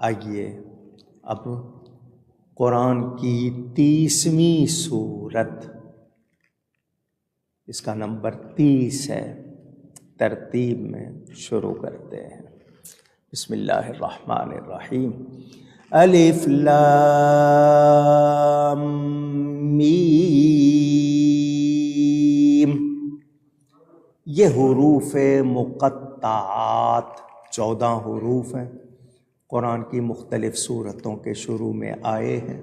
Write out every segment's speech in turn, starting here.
آئیے اب قرآن کی 30ویں سورت، اس کا نمبر 30 ہے، ترتیب میں شروع کرتے ہیں۔ بسم اللہ الرحمن الرحیم۔ الف لام میم۔ یہ حروف مقطعات 14 حروف ہیں، قرآن کی مختلف صورتوں کے شروع میں آئے ہیں۔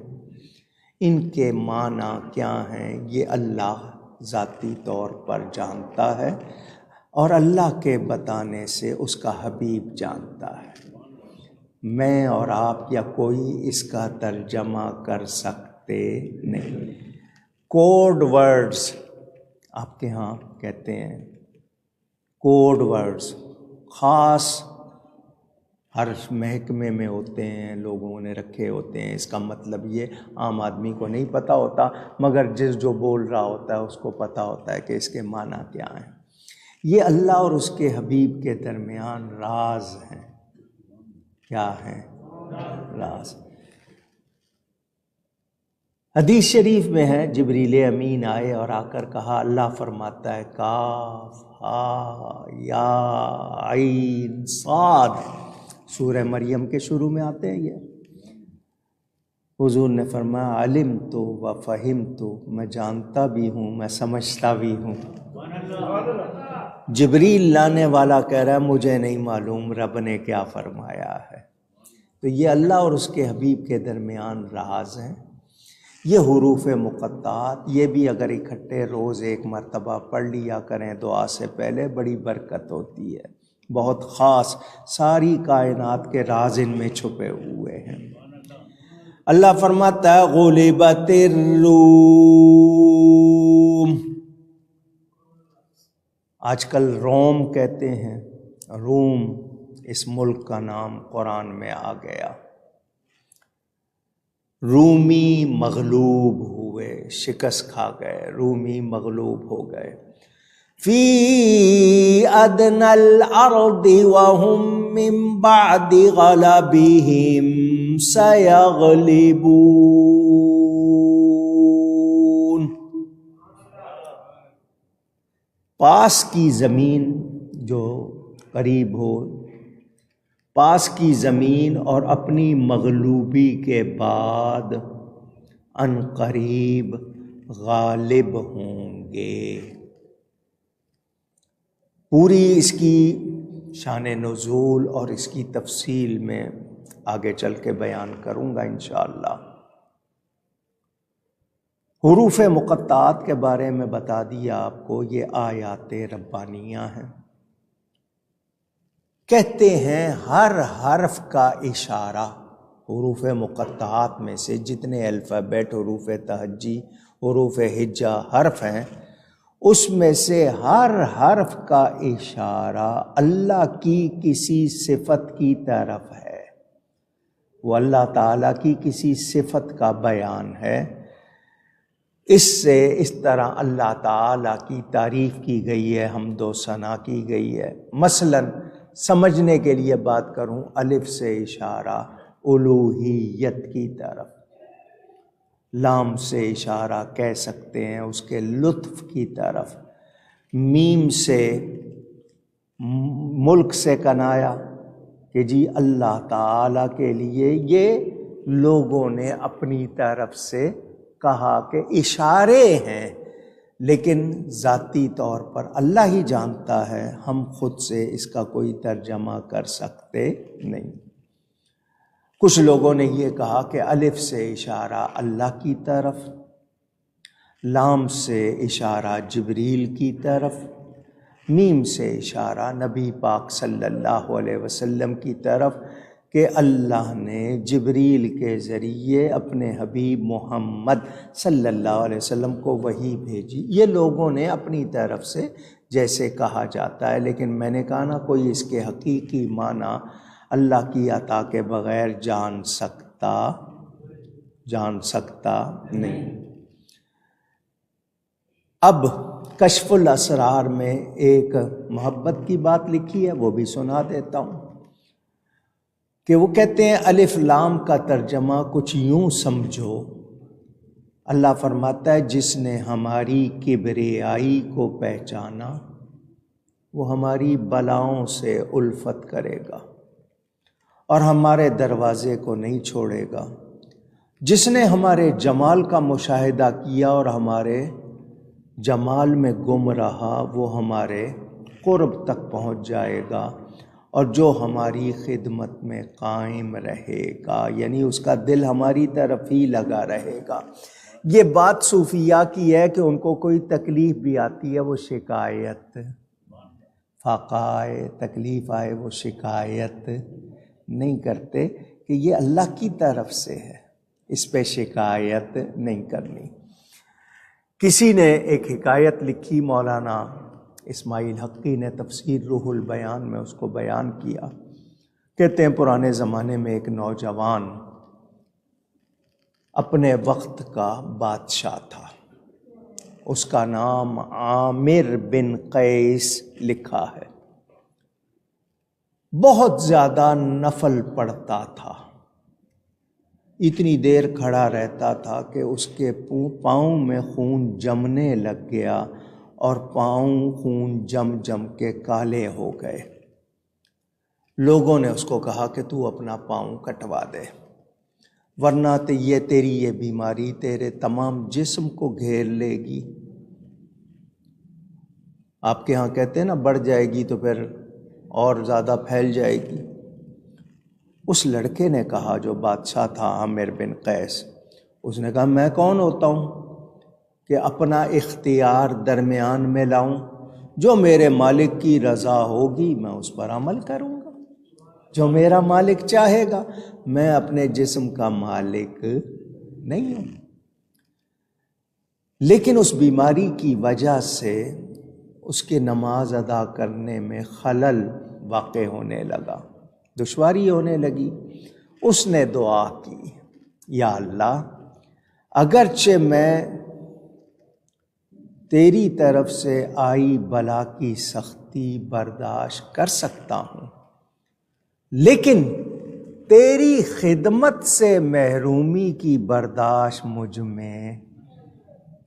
ان کے معنی کیا ہیں یہ اللہ ذاتی طور پر جانتا ہے، اور اللہ کے بتانے سے اس کا حبیب جانتا ہے۔ میں اور آپ یا کوئی اس کا ترجمہ کر سکتے نہیں۔ کوڈ ورڈز آپ کے ہاں کہتے ہیں، کوڈ ورڈز خاص ہر محکمے میں ہوتے ہیں، لوگوں نے رکھے ہوتے ہیں۔ اس کا مطلب یہ عام آدمی کو نہیں پتہ ہوتا، مگر جو بول رہا ہوتا ہے اس کو پتہ ہوتا ہے کہ اس کے معنی کیا ہیں۔ یہ اللہ اور اس کے حبیب کے درمیان راز ہیں۔ کیا ہیں؟ راز۔ حدیث شریف میں ہے، جبریل امین آئے اور آ کر کہا، اللہ فرماتا ہے کاف ہا یا عین صاد، سورہ مریم کے شروع میں آتے ہیں یہ۔ حضور نے فرمایا علمت و فہمت، میں جانتا بھی ہوں، میں سمجھتا بھی ہوں۔ جبریل لانے والا کہہ رہا ہے مجھے نہیں معلوم رب نے کیا فرمایا ہے۔ تو یہ اللہ اور اس کے حبیب کے درمیان راز ہیں۔ یہ حروف مقطعات، یہ بھی اگر اکٹھے روز ایک مرتبہ پڑھ لیا کریں دعا سے پہلے، بڑی برکت ہوتی ہے، بہت خاص، ساری کائنات کے راز ان میں چھپے ہوئے ہیں۔ اللہ فرماتا ہے غلبت الروم، آج کل روم کہتے ہیں، روم اس ملک کا نام قرآن میں آ گیا۔ رومی مغلوب ہوئے، شکست کھا گئے، رومی مغلوب ہو گئے۔ فی ادنی الارض وهم من بعد غلبهم سیغلبون، پاس کی زمین جو قریب ہو، پاس کی زمین اور اپنی مغلوبی کے بعد ان قریب غالب ہوں گے۔ پوری اس کی شان نزول اور اس کی تفصیل میں آگے چل کے بیان کروں گا انشاءاللہ۔ حروف مقطعات کے بارے میں بتا دیا آپ کو، یہ آیات ربانیہ ہیں۔ کہتے ہیں ہر حرف کا اشارہ، حروف مقطعات میں سے جتنے الفابیٹ، حروف تہجی، حروف ہجا حرف ہیں، اس میں سے ہر حرف کا اشارہ اللہ کی کسی صفت کی طرف ہے، وہ اللہ تعالیٰ کی کسی صفت کا بیان ہے۔ اس سے اس طرح اللہ تعالیٰ کی تعریف کی گئی ہے، حمد و ثنا کی گئی ہے۔ مثلاً سمجھنے کے لیے بات کروں، الف سے اشارہ الوہیت کی طرف، لام سے اشارہ کہہ سکتے ہیں اس کے لطف کی طرف، میم سے ملک سے کنایا کہ جی اللہ تعالیٰ کے لیے یہ لوگوں نے اپنی طرف سے کہا کہ اشارے ہیں، لیکن ذاتی طور پر اللہ ہی جانتا ہے، ہم خود سے اس کا کوئی ترجمہ کر سکتے نہیں۔ کچھ لوگوں نے یہ کہا کہ الف سے اشارہ اللہ کی طرف، لام سے اشارہ جبریل کی طرف، میم سے اشارہ نبی پاک صلی اللہ علیہ وسلم کی طرف کہ اللہ نے جبریل کے ذریعے اپنے حبیب محمد صلی اللہ علیہ وسلم کو وحی بھیجی۔ یہ لوگوں نے اپنی طرف سے جیسے کہا جاتا ہے، لیکن میں نے کہا نا کوئی اس کے حقیقی معنی اللہ کی عطا کے بغیر جان سکتا نہیں۔ اب کشف الاسرار میں ایک محبت کی بات لکھی ہے، وہ بھی سنا دیتا ہوں کہ وہ کہتے ہیں الف لام کا ترجمہ کچھ یوں سمجھو، اللہ فرماتا ہے جس نے ہماری کبریائی کو پہچانا وہ ہماری بلاؤں سے الفت کرے گا اور ہمارے دروازے کو نہیں چھوڑے گا۔ جس نے ہمارے جمال کا مشاہدہ کیا اور ہمارے جمال میں گم رہا وہ ہمارے قرب تک پہنچ جائے گا، اور جو ہماری خدمت میں قائم رہے گا یعنی اس کا دل ہماری طرف ہی لگا رہے گا۔ یہ بات صوفیاء کی ہے کہ ان کو کوئی تکلیف بھی آتی ہے وہ شکایت، فاقہ آئے تکلیف آئے وہ شکایت نہیں کرتے کہ یہ اللہ کی طرف سے ہے، اس پہ شکایت نہیں کرنی۔ کسی نے ایک حکایت لکھی، مولانا اسماعیل حقی نے تفسیر روح البیان میں اس کو بیان کیا۔ کہتے ہیں پرانے زمانے میں ایک نوجوان اپنے وقت کا بادشاہ تھا، اس کا نام عامر بن قیس لکھا ہے۔ بہت زیادہ نفل پڑھتا تھا، اتنی دیر کھڑا رہتا تھا کہ اس کے پاؤں میں خون جمنے لگ گیا اور پاؤں خون جم جم کے کالے ہو گئے۔ لوگوں نے اس کو کہا کہ تو اپنا پاؤں کٹوا دے، ورنہ تو تیری یہ بیماری تیرے تمام جسم کو گھیر لے گی۔ آپ کے ہاں کہتے ہیں نا بڑھ جائے گی تو پھر اور زیادہ پھیل جائے گی۔ اس لڑکے نے کہا، جو بادشاہ تھا عامر بن قیس، اس نے کہا میں کون ہوتا ہوں کہ اپنا اختیار درمیان میں لاؤں؟ جو میرے مالک کی رضا ہوگی میں اس پر عمل کروں گا، جو میرا مالک چاہے گا۔ میں اپنے جسم کا مالک نہیں ہوں۔ لیکن اس بیماری کی وجہ سے اس کے نماز ادا کرنے میں خلل واقع ہونے لگا، دشواری ہونے لگی۔ اس نے دعا کی، یا اللہ اگرچہ میں تیری طرف سے آئی بلا کی سختی برداشت کر سکتا ہوں، لیکن تیری خدمت سے محرومی کی برداشت مجھ میں،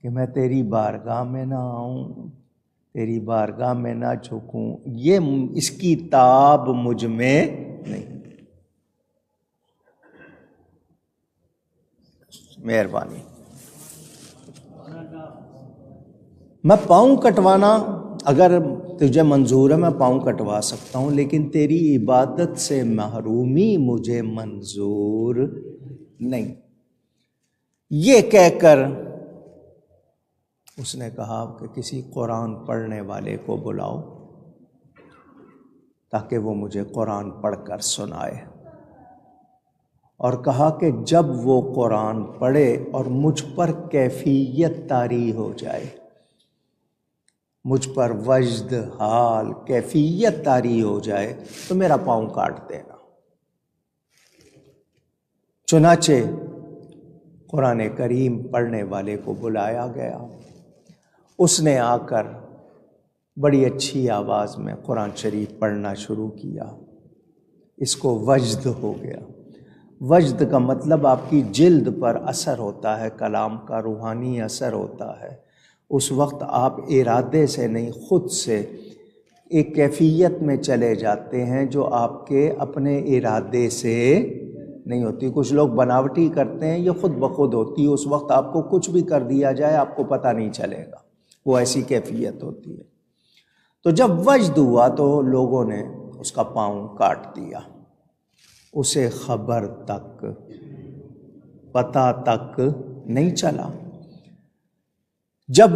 کہ میں تیری بارگاہ میں نہ آؤں، تیری بارگاہ میں نہ جھکوں، یہ اس کی تاب مجھ میں نہیں۔ مہربانی، میں پاؤں کٹوانا اگر تجھے منظور ہے میں پاؤں کٹوا سکتا ہوں، لیکن تیری عبادت سے محرومی مجھے منظور نہیں۔ یہ کہہ کر اس نے کہا کہ کسی قرآن پڑھنے والے کو بلاؤ تاکہ وہ مجھے قرآن پڑھ کر سنائے، اور کہا کہ جب وہ قرآن پڑھے اور مجھ پر کیفیت طاری ہو جائے، مجھ پر وجد حال کیفیت طاری ہو جائے تو میرا پاؤں کاٹ دینا۔ چنانچہ قرآن کریم پڑھنے والے کو بلایا گیا، اس نے آ کر بڑی اچھی آواز میں قرآن شریف پڑھنا شروع کیا۔ اس کو وجد ہو گیا۔ وجد کا مطلب آپ کی جلد پر اثر ہوتا ہے، کلام کا روحانی اثر ہوتا ہے۔ اس وقت آپ ارادے سے نہیں، خود سے ایک کیفیت میں چلے جاتے ہیں جو آپ کے اپنے ارادے سے نہیں ہوتی۔ کچھ لوگ بناوٹی کرتے ہیں، یہ خود بخود ہوتی ہے، اس وقت آپ کو کچھ بھی کر دیا جائے آپ کو پتہ نہیں چلے گا، وہ ایسی کیفیت ہوتی ہے۔ تو جب وجد ہوا تو لوگوں نے اس کا پاؤں کاٹ دیا، اسے خبر تک پتہ تک نہیں چلا۔ جب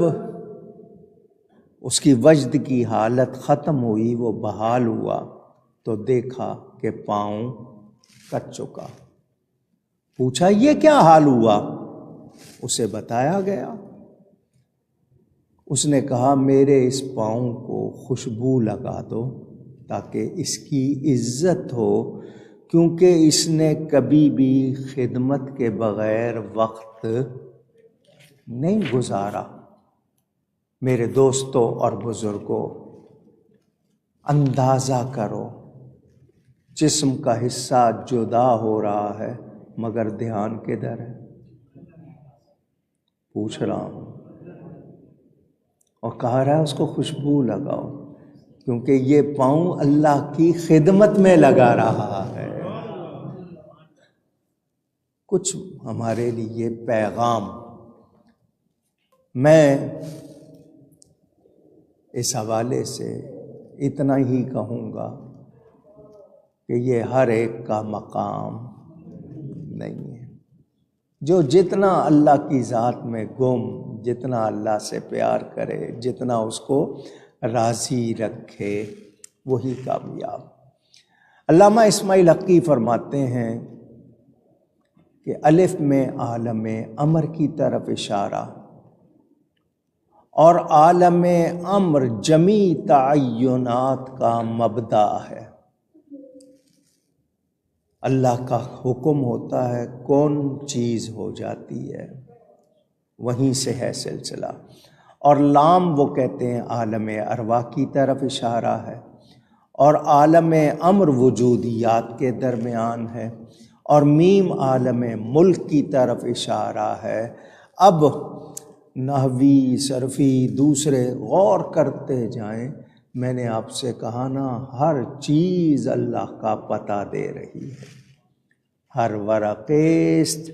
اس کی وجد کی حالت ختم ہوئی، وہ بحال ہوا تو دیکھا کہ پاؤں کٹ چکا۔ پوچھا یہ کیا حال ہوا؟ اسے بتایا گیا۔ اس نے کہا میرے اس پاؤں کو خوشبو لگا دو تاکہ اس کی عزت ہو، کیونکہ اس نے کبھی بھی خدمت کے بغیر وقت نہیں گزارا۔ میرے دوستوں اور بزرگوں، اندازہ کرو جسم کا حصہ جدا ہو رہا ہے مگر دھیان کدھر ہے؟ پوچھ رہا ہوں۔ اور کہا رہا ہے اس کو خوشبو لگاؤ، کیونکہ یہ پاؤں اللہ کی خدمت میں لگا رہا ہے۔ کچھ ہمارے لیے پیغام میں اس حوالے سے اتنا ہی کہوں گا کہ یہ ہر ایک کا مقام نہیں ہے۔ جو جتنا اللہ کی ذات میں گم، جتنا اللہ سے پیار کرے، جتنا اس کو راضی رکھے، وہی کامیاب۔ علامہ اسماعیل حقی فرماتے ہیں کہ الف میں عالم امر کی طرف اشارہ، اور عالم امر جمیع تعینات کا مبدا ہے۔ اللہ کا حکم ہوتا ہے، کون چیز ہو جاتی ہے، وہیں سے ہے سلسلہ۔ اور لام وہ کہتے ہیں عالم ارواح کی طرف اشارہ ہے، اور عالم امر وجودیات کے درمیان ہے، اور میم عالم ملک کی طرف اشارہ ہے۔ اب نحوی صرفی دوسرے غور کرتے جائیں، میں نے آپ سے کہا نا، ہر چیز اللہ کا پتہ دے رہی ہے۔ ہر ورقیست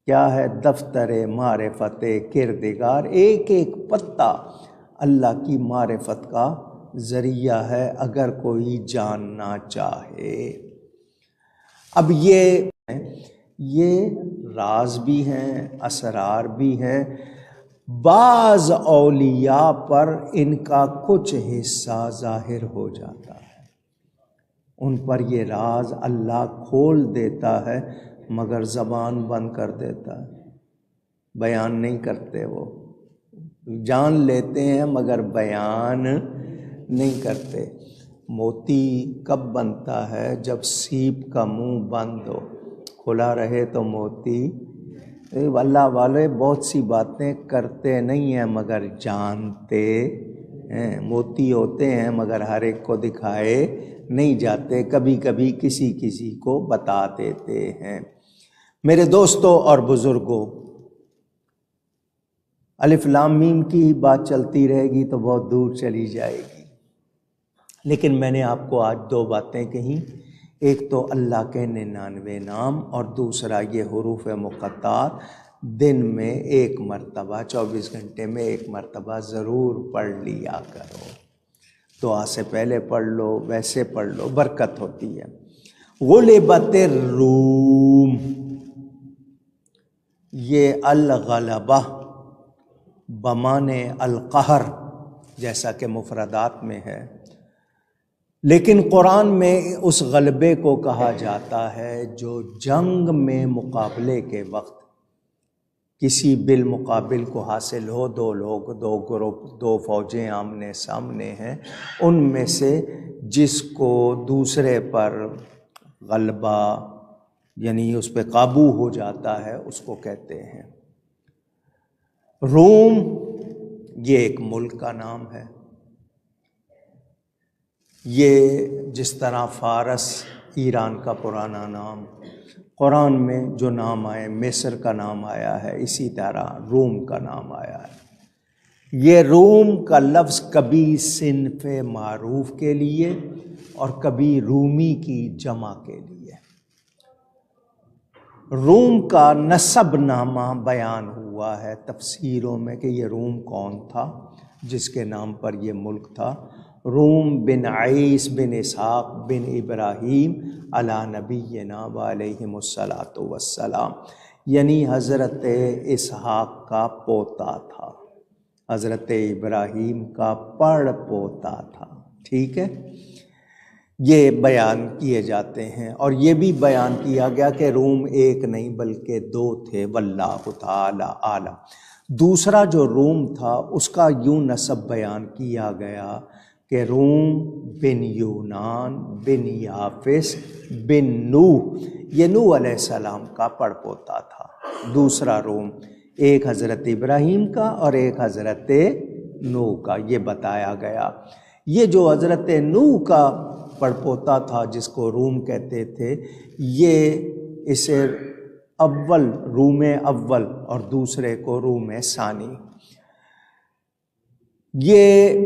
کیا ہے؟ دفتر معرفت کردگار، ایک ایک پتا اللہ کی معرفت کا ذریعہ ہے اگر کوئی جاننا چاہے۔ اب یہ راز بھی ہیں، اسرار بھی ہیں۔ بعض اولیاء پر ان کا کچھ حصہ ظاہر ہو جاتا ہے، ان پر یہ راز اللہ کھول دیتا ہے مگر زبان بند کر دیتا ہے، بیان نہیں کرتے۔ وہ جان لیتے ہیں مگر بیان نہیں کرتے۔ موتی کب بنتا ہے؟ جب سیپ کا منہ بند ہو، کھلا رہے تو موتی۔ اللہ والے بہت سی باتیں کرتے نہیں ہیں مگر جانتے ہیں۔ موتی ہوتے ہیں مگر ہر ایک کو دکھائے نہیں جاتے، کبھی کبھی کسی کسی کو بتا دیتے ہیں۔ میرے دوستوں اور بزرگوں، الف لام میم کی بات چلتی رہے گی تو بہت دور چلی جائے گی، لیکن میں نے آپ کو آج دو باتیں کہیں، ایک تو اللہ کے 99 نام، اور دوسرا یہ حروف مقطعات دن میں ایک مرتبہ، 24 گھنٹے میں ایک مرتبہ ضرور پڑھ لیا کرو۔ دعا سے پہلے پڑھ لو، ویسے پڑھ لو، برکت ہوتی ہے۔ غلبت الروم، یہ الغلبہ بمعنی القہر جیسا کہ مفردات میں ہے، لیکن قرآن میں اس غلبے کو کہا جاتا ہے جو جنگ میں مقابلے کے وقت کسی بالمقابل کو حاصل ہو، دو لوگ، دو گروپ، دو فوجیں آمنے سامنے ہیں، ان میں سے جس کو دوسرے پر غلبہ یعنی اس پہ قابو ہو جاتا ہے، اس کو کہتے ہیں روم۔ یہ ایک ملک کا نام ہے۔ یہ جس طرح فارس ایران کا پرانا نام، قرآن میں جو نام آئے، مصر کا نام آیا ہے، اسی طرح روم کا نام آیا ہے۔ یہ روم کا لفظ کبھی صنف معروف کے لیے اور کبھی رومی کی جمع کے لیے۔ روم کا نسب نامہ بیان ہوا ہے تفسیروں میں کہ یہ روم کون تھا جس کے نام پر یہ ملک تھا۔ روم بن عیس بن اسحاق بن ابراہیم علی نبینا وعلیہم الصلاۃ والسلام، یعنی حضرت اسحاق کا پوتا تھا، حضرت ابراہیم کا پڑ پوتا تھا۔ ٹھیک ہے، یہ بیان کیے جاتے ہیں، اور یہ بھی بیان کیا گیا کہ روم ایک نہیں بلکہ دو تھے، واللہ تعالی عالم۔ دوسرا جو روم تھا اس کا یوں نسب بیان کیا گیا کہ روم بن یونان بن یافس بن نوح، یہ نوح علیہ السلام کا پڑ پوتا تھا۔ دوسرا روم ایک حضرت ابراہیم کا اور ایک حضرت نوح کا، یہ بتایا گیا۔ یہ جو حضرت نوح کا پڑپوتا تھا جس کو روم کہتے تھے، یہ اسے اول روم اول اور دوسرے کو روم ثانی. یہ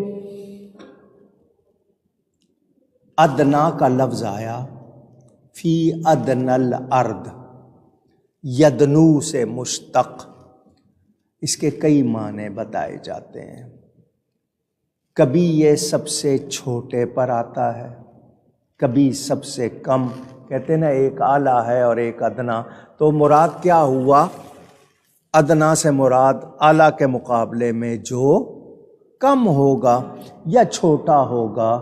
ادنا کا لفظ آیا فی ادنى الارض، یدنو سے مشتق. اس کے کئی معنی بتائے جاتے ہیں. کبھی یہ سب سے چھوٹے پر آتا ہے، کبھی سب سے کم. کہتے ہیں نا ایک اعلیٰ ہے اور ایک ادنا، تو مراد کیا ہوا؟ ادنا سے مراد اعلیٰ کے مقابلے میں جو کم ہوگا یا چھوٹا ہوگا.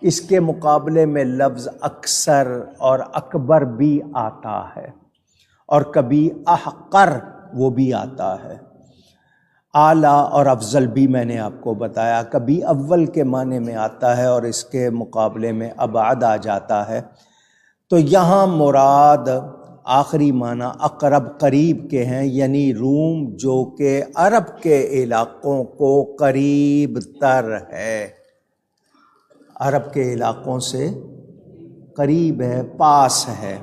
اس کے مقابلے میں لفظ اکثر اور اکبر بھی آتا ہے، اور کبھی احقر وہ بھی آتا ہے. اعلیٰ اور افضل بھی میں نے آپ کو بتایا، کبھی اول کے معنی میں آتا ہے اور اس کے مقابلے میں ابعد آ جاتا ہے. تو یہاں مراد آخری معنی اقرب قریب کے ہیں، یعنی روم جو کہ عرب کے علاقوں کو قریب تر ہے، عرب کے علاقوں سے قریب ہے، پاس ہے.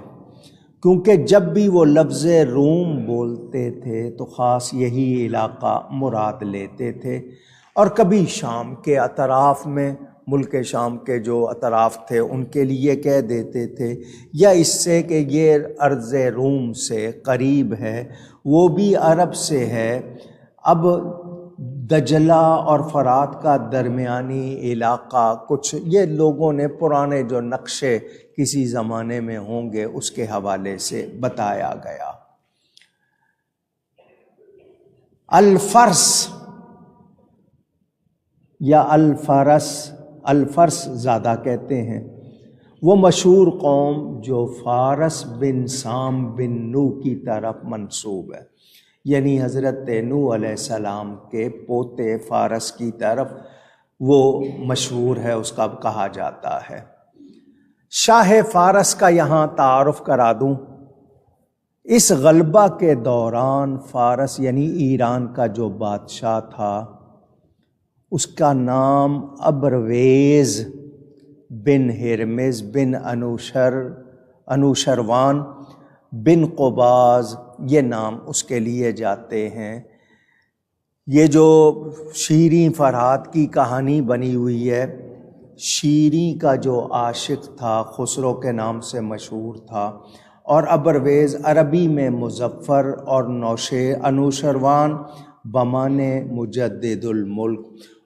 کیونکہ جب بھی وہ لفظ روم بولتے تھے تو خاص یہی علاقہ مراد لیتے تھے. اور کبھی شام کے اطراف میں، ملک شام کے جو اطراف تھے ان کے لیے کہہ دیتے تھے، یا اس سے کہ یہ ارض روم سے قریب ہے، وہ بھی عرب سے ہے. اب دجلہ اور فرات کا درمیانی علاقہ کچھ یہ لوگوں نے پرانے جو نقشے کسی زمانے میں ہوں گے اس کے حوالے سے بتایا گیا. الفرس یا الفرس، الفرس زیادہ کہتے ہیں، وہ مشہور قوم جو فارس بن سام بن نو کی طرف منسوب ہے، یعنی حضرت نوح علیہ السلام کے پوتے فارس کی طرف وہ مشہور ہے، اس کا کہا جاتا ہے. شاہ فارس کا یہاں تعارف کرا دوں. اس غلبہ کے دوران فارس یعنی ایران کا جو بادشاہ تھا اس کا نام ابرویز بن ہرمز بن انوشروان بن قباز، یہ نام اس کے لیے جاتے ہیں. یہ جو شیریں فرات کی کہانی بنی ہوئی ہے، شیریں کا جو عاشق تھا خسرو کے نام سے مشہور تھا، اور ابرویز عربی میں مظفر اور انوشروان بمانے مجدد الملک،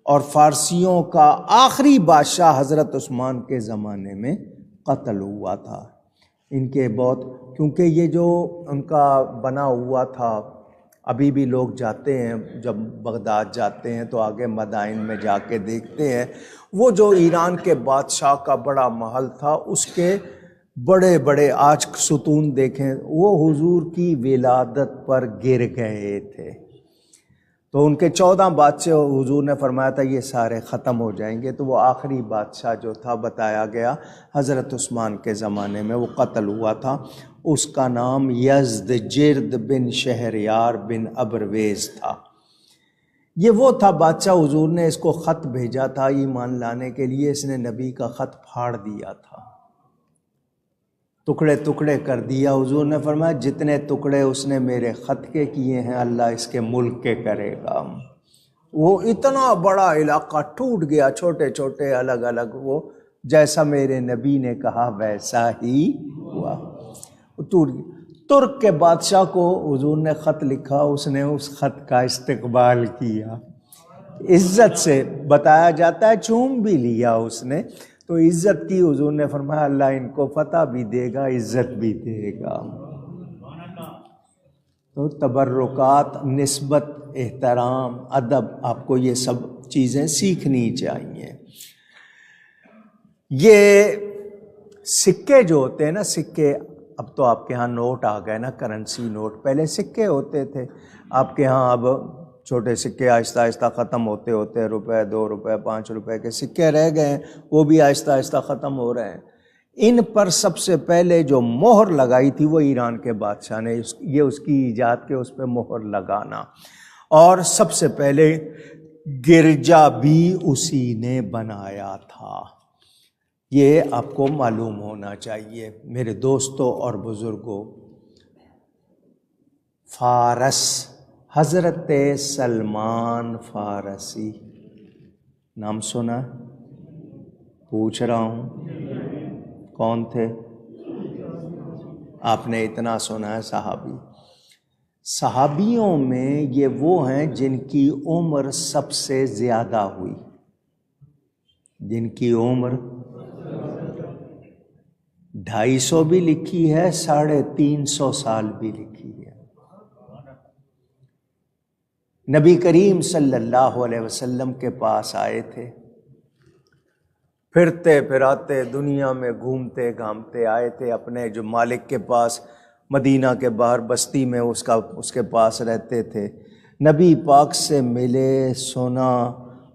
اور فارسیوں کا آخری بادشاہ حضرت عثمان کے زمانے میں قتل ہوا تھا. ان کے بہت، کیونکہ یہ جو ان کا بنا ہوا تھا، ابھی بھی لوگ جاتے ہیں جب بغداد جاتے ہیں تو آگے مدائن میں جا کے دیکھتے ہیں، وہ جو ایران کے بادشاہ کا بڑا محل تھا اس کے بڑے بڑے آج ستون دیکھیں، وہ حضور کی ولادت پر گر گئے تھے. تو ان کے 14 بادشاہ حضور نے فرمایا تھا یہ سارے ختم ہو جائیں گے، تو وہ آخری بادشاہ جو تھا بتایا گیا حضرت عثمان کے زمانے میں وہ قتل ہوا تھا. اس کا نام یزدجرد بن شہریار بن ابرویز تھا. یہ وہ تھا بادشاہ، حضور نے اس کو خط بھیجا تھا ایمان لانے کے لیے، اس نے نبی کا خط پھاڑ دیا تھا، ٹکڑے ٹکڑے کر دیا. حضور نے فرمایا جتنے ٹکڑے اس نے میرے خط کے کیے ہیں اللہ اس کے ملک کے کرے گا. وہ اتنا بڑا علاقہ ٹوٹ گیا، چھوٹے چھوٹے الگ الگ، وہ جیسا میرے نبی نے کہا ویسا ہی ہوا، ٹوٹ گیا. ترک کے بادشاہ کو حضور نے خط لکھا، اس نے اس خط کا استقبال کیا، عزت سے بتایا جاتا ہے چوم بھی لیا اس نے، تو عزت کی. حضور نے فرمایا اللہ ان کو فتح بھی دے گا عزت بھی دے گا. تو تبرکات، نسبت، احترام، ادب، آپ کو یہ سب چیزیں سیکھنی چاہیے. یہ سکے جو ہوتے ہیں نا، سکے، اب تو آپ کے ہاں نوٹ آ گئے نا، کرنسی نوٹ، پہلے سکے ہوتے تھے آپ کے ہاں. اب چھوٹے سکے آہستہ آہستہ ختم ہوتے ہوتے روپے، 2 روپے، 5 روپے کے سکے رہ گئے ہیں، وہ بھی آہستہ آہستہ ختم ہو رہے ہیں. ان پر سب سے پہلے جو مہر لگائی تھی وہ ایران کے بادشاہ نے، یہ اس کی ایجاد کے اس پہ مہر لگانا. اور سب سے پہلے گرجا بھی اسی نے بنایا تھا. یہ آپ کو معلوم ہونا چاہیے میرے دوستوں اور بزرگوں۔ فارس، حضرت سلمان فارسی نام سنا؟ پوچھ رہا ہوں کون تھے؟ آپ نے اتنا سنا ہے صحابی۔ صحابیوں میں یہ وہ ہیں جن کی عمر سب سے زیادہ ہوئی، جن کی عمر 250 بھی لکھی ہے، 350 سال بھی لکھی ہے۔ نبی کریم صلی اللہ علیہ وسلم کے پاس آئے تھے، پھرتے پھراتے دنیا میں گھومتے گھامتے آئے تھے اپنے جو مالک کے پاس، مدینہ کے باہر بستی میں اس کے پاس رہتے تھے۔ نبی پاک سے ملے، سنا،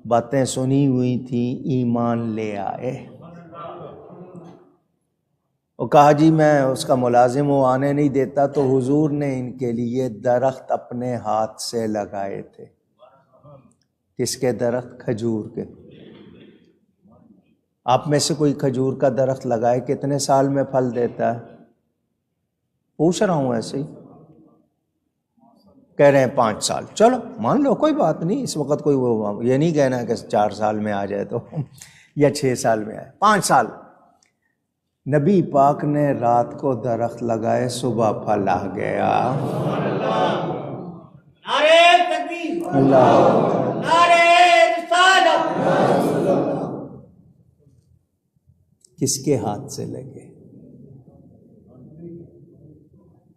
باتیں سنی ہوئی تھیں، ایمان لے آئے۔ وہ کہا جی میں اس کا ملازم ہوں، آنے نہیں دیتا، تو حضور نے ان کے لیے درخت اپنے ہاتھ سے لگائے تھے۔ کس کے درخت؟ کھجور کے۔ آپ میں سے کوئی کھجور کا درخت لگائے کتنے سال میں پھل دیتا ہے؟ پوچھ رہا ہوں ایسے ہی۔ کہہ رہے ہیں 5 سال، چلو مان لو کوئی بات نہیں، اس وقت کوئی وہ یہ نہیں کہنا کہ 4 سال میں آ جائے تو یا 6 سال میں آئے، 5 سال۔ نبی پاک نے رات کو درخت لگائے، صبح پھل آ گیا۔ نعرہ تکبیر، اللہ، نعرہ رسالت۔ کس کے ہاتھ سے لگے؟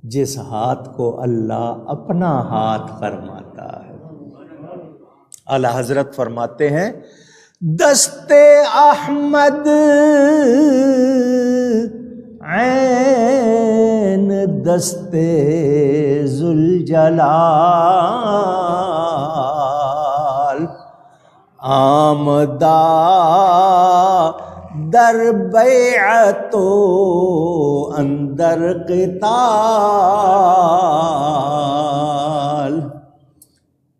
جس ہاتھ کو اللہ اپنا ہاتھ فرماتا ہے۔ اعلی حضرت فرماتے ہیں دست احمد عین دست ذوالجلال آمدہ در بیعت و اندر قتال۔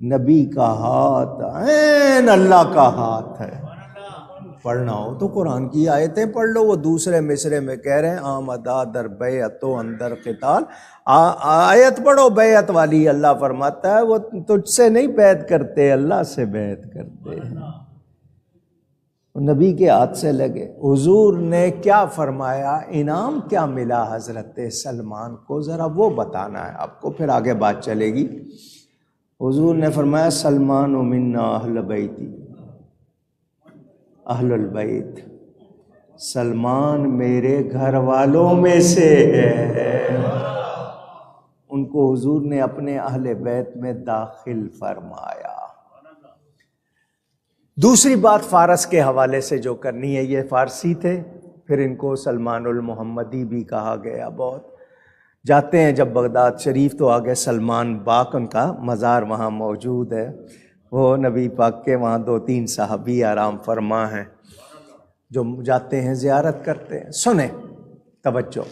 نبی کا ہاتھ عین اللہ کا ہاتھ ہے۔ پڑھنا ہو تو قرآن کی آیتیں پڑھ لو، وہ دوسرے مصرے میں کہہ رہے ہیں آمدہ در بیعت و اندر قتال۔ آیت پڑھو بیعت والی، اللہ فرماتا ہے وہ تجھ سے نہیں بیعت کرتے، اللہ سے بیعت کرتے ہیں۔ نبی کے ہاتھ سے لگے۔ حضور نے کیا فرمایا، انعام کیا ملا حضرت سلمان کو، ذرا وہ بتانا ہے آپ کو، پھر آگے بات چلے گی۔ حضور نے فرمایا سلمان منا اہل بیتی، اہل البیت، سلمان میرے گھر والوں میں سے ہے۔ ان کو حضور نے اپنے اہل بیت میں داخل فرمایا۔ دوسری بات فارس کے حوالے سے جو کرنی ہے، یہ فارسی تھے، پھر ان کو سلمان المحمدی بھی کہا گیا۔ بہت جاتے ہیں جب بغداد شریف تو آگے سلمان باق، ان کا مزار وہاں موجود ہے، وہ نبی پاک کے وہاں 2-3 صحابی آرام فرما ہیں جو جاتے ہیں زیارت کرتے ہیں۔ سنیں توجہ،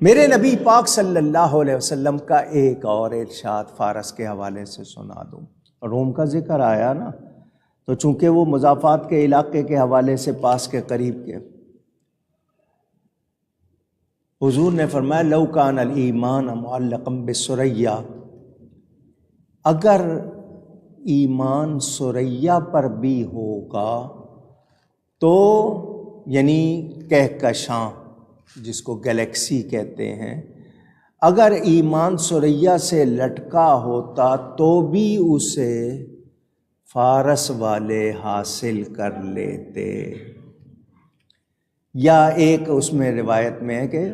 میرے نبی پاک صلی اللہ علیہ وسلم کا ایک اور ارشاد فارس کے حوالے سے سنا دوں۔ روم کا ذکر آیا نا، تو چونکہ وہ مضافات کے علاقے کے حوالے سے پاس کے قریب کے، حضور نے فرمایا لو کان الایمان معلقا بسریا، اگر ایمان سریا پر بھی ہوگا تو یعنی کہکشاں جس کو گلیکسی کہتے ہیں، اگر ایمان سریا سے لٹکا ہوتا تو بھی اسے فارس والے حاصل کر لیتے۔ یا ایک اس میں روایت میں ہے کہ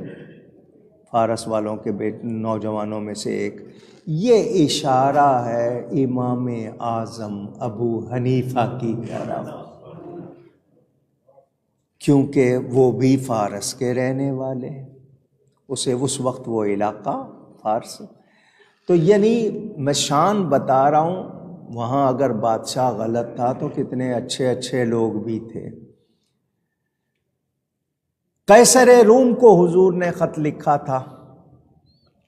فارس والوں کے نوجوانوں میں سے ایک، یہ اشارہ ہے امام اعظم ابو حنیفہ کی طرف، کیونکہ وہ بھی فارس کے رہنے والے، اسے اس وقت وہ علاقہ فارس۔ تو یعنی میں شان بتا رہا ہوں، وہاں اگر بادشاہ غلط تھا تو کتنے اچھے اچھے لوگ بھی تھے۔ قیصر روم کو حضور نے خط لکھا تھا،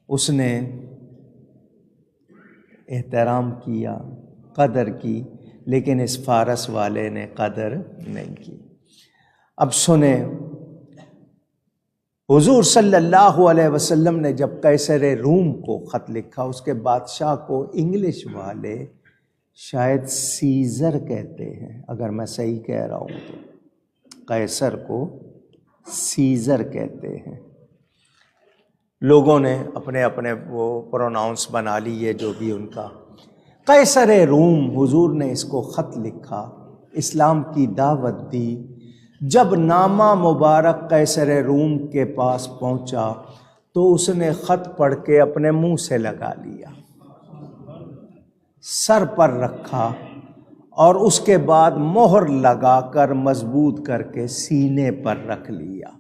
اس نے احترام کیا، قدر کی، لیکن اس فارس والے نے قدر نہیں کی۔ اب سنیں، حضور صلی اللہ علیہ وسلم نے جب قیصر روم کو خط لکھا، اس کے بادشاہ کو انگلش والے شاید سیزر کہتے ہیں، اگر میں صحیح کہہ رہا ہوں تو قیصر کو سیزر کہتے ہیں۔ لوگوں نے اپنے اپنے وہ پروناؤنس بنا لی ہے جو بھی ان کا۔ قیصر روم، حضور نے اس کو خط لکھا، اسلام کی دعوت دی۔ جب نامہ مبارک قیصر روم کے پاس پہنچا تو اس نے خط پڑھ کے اپنے منہ سے لگا لیا، سر پر رکھا اور اس کے بعد مہر لگا کر مضبوط کر کے سینے پر رکھ لیا۔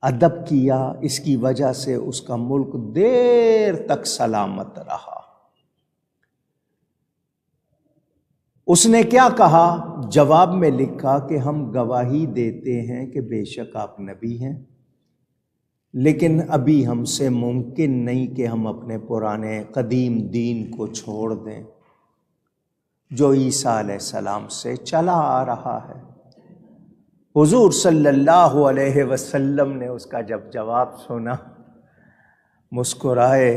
ادب کیا، اس کی وجہ سے اس کا ملک دیر تک سلامت رہا۔ اس نے کیا کہا؟ جواب میں لکھا کہ ہم گواہی دیتے ہیں کہ بے شک آپ نبی ہیں، لیکن ابھی ہم سے ممکن نہیں کہ ہم اپنے پرانے قدیم دین کو چھوڑ دیں جو عیسیٰ علیہ السلام سے چلا آ رہا ہے۔ حضور صلی اللہ علیہ وسلم نے اس کا جب جواب سنا، مسکرائے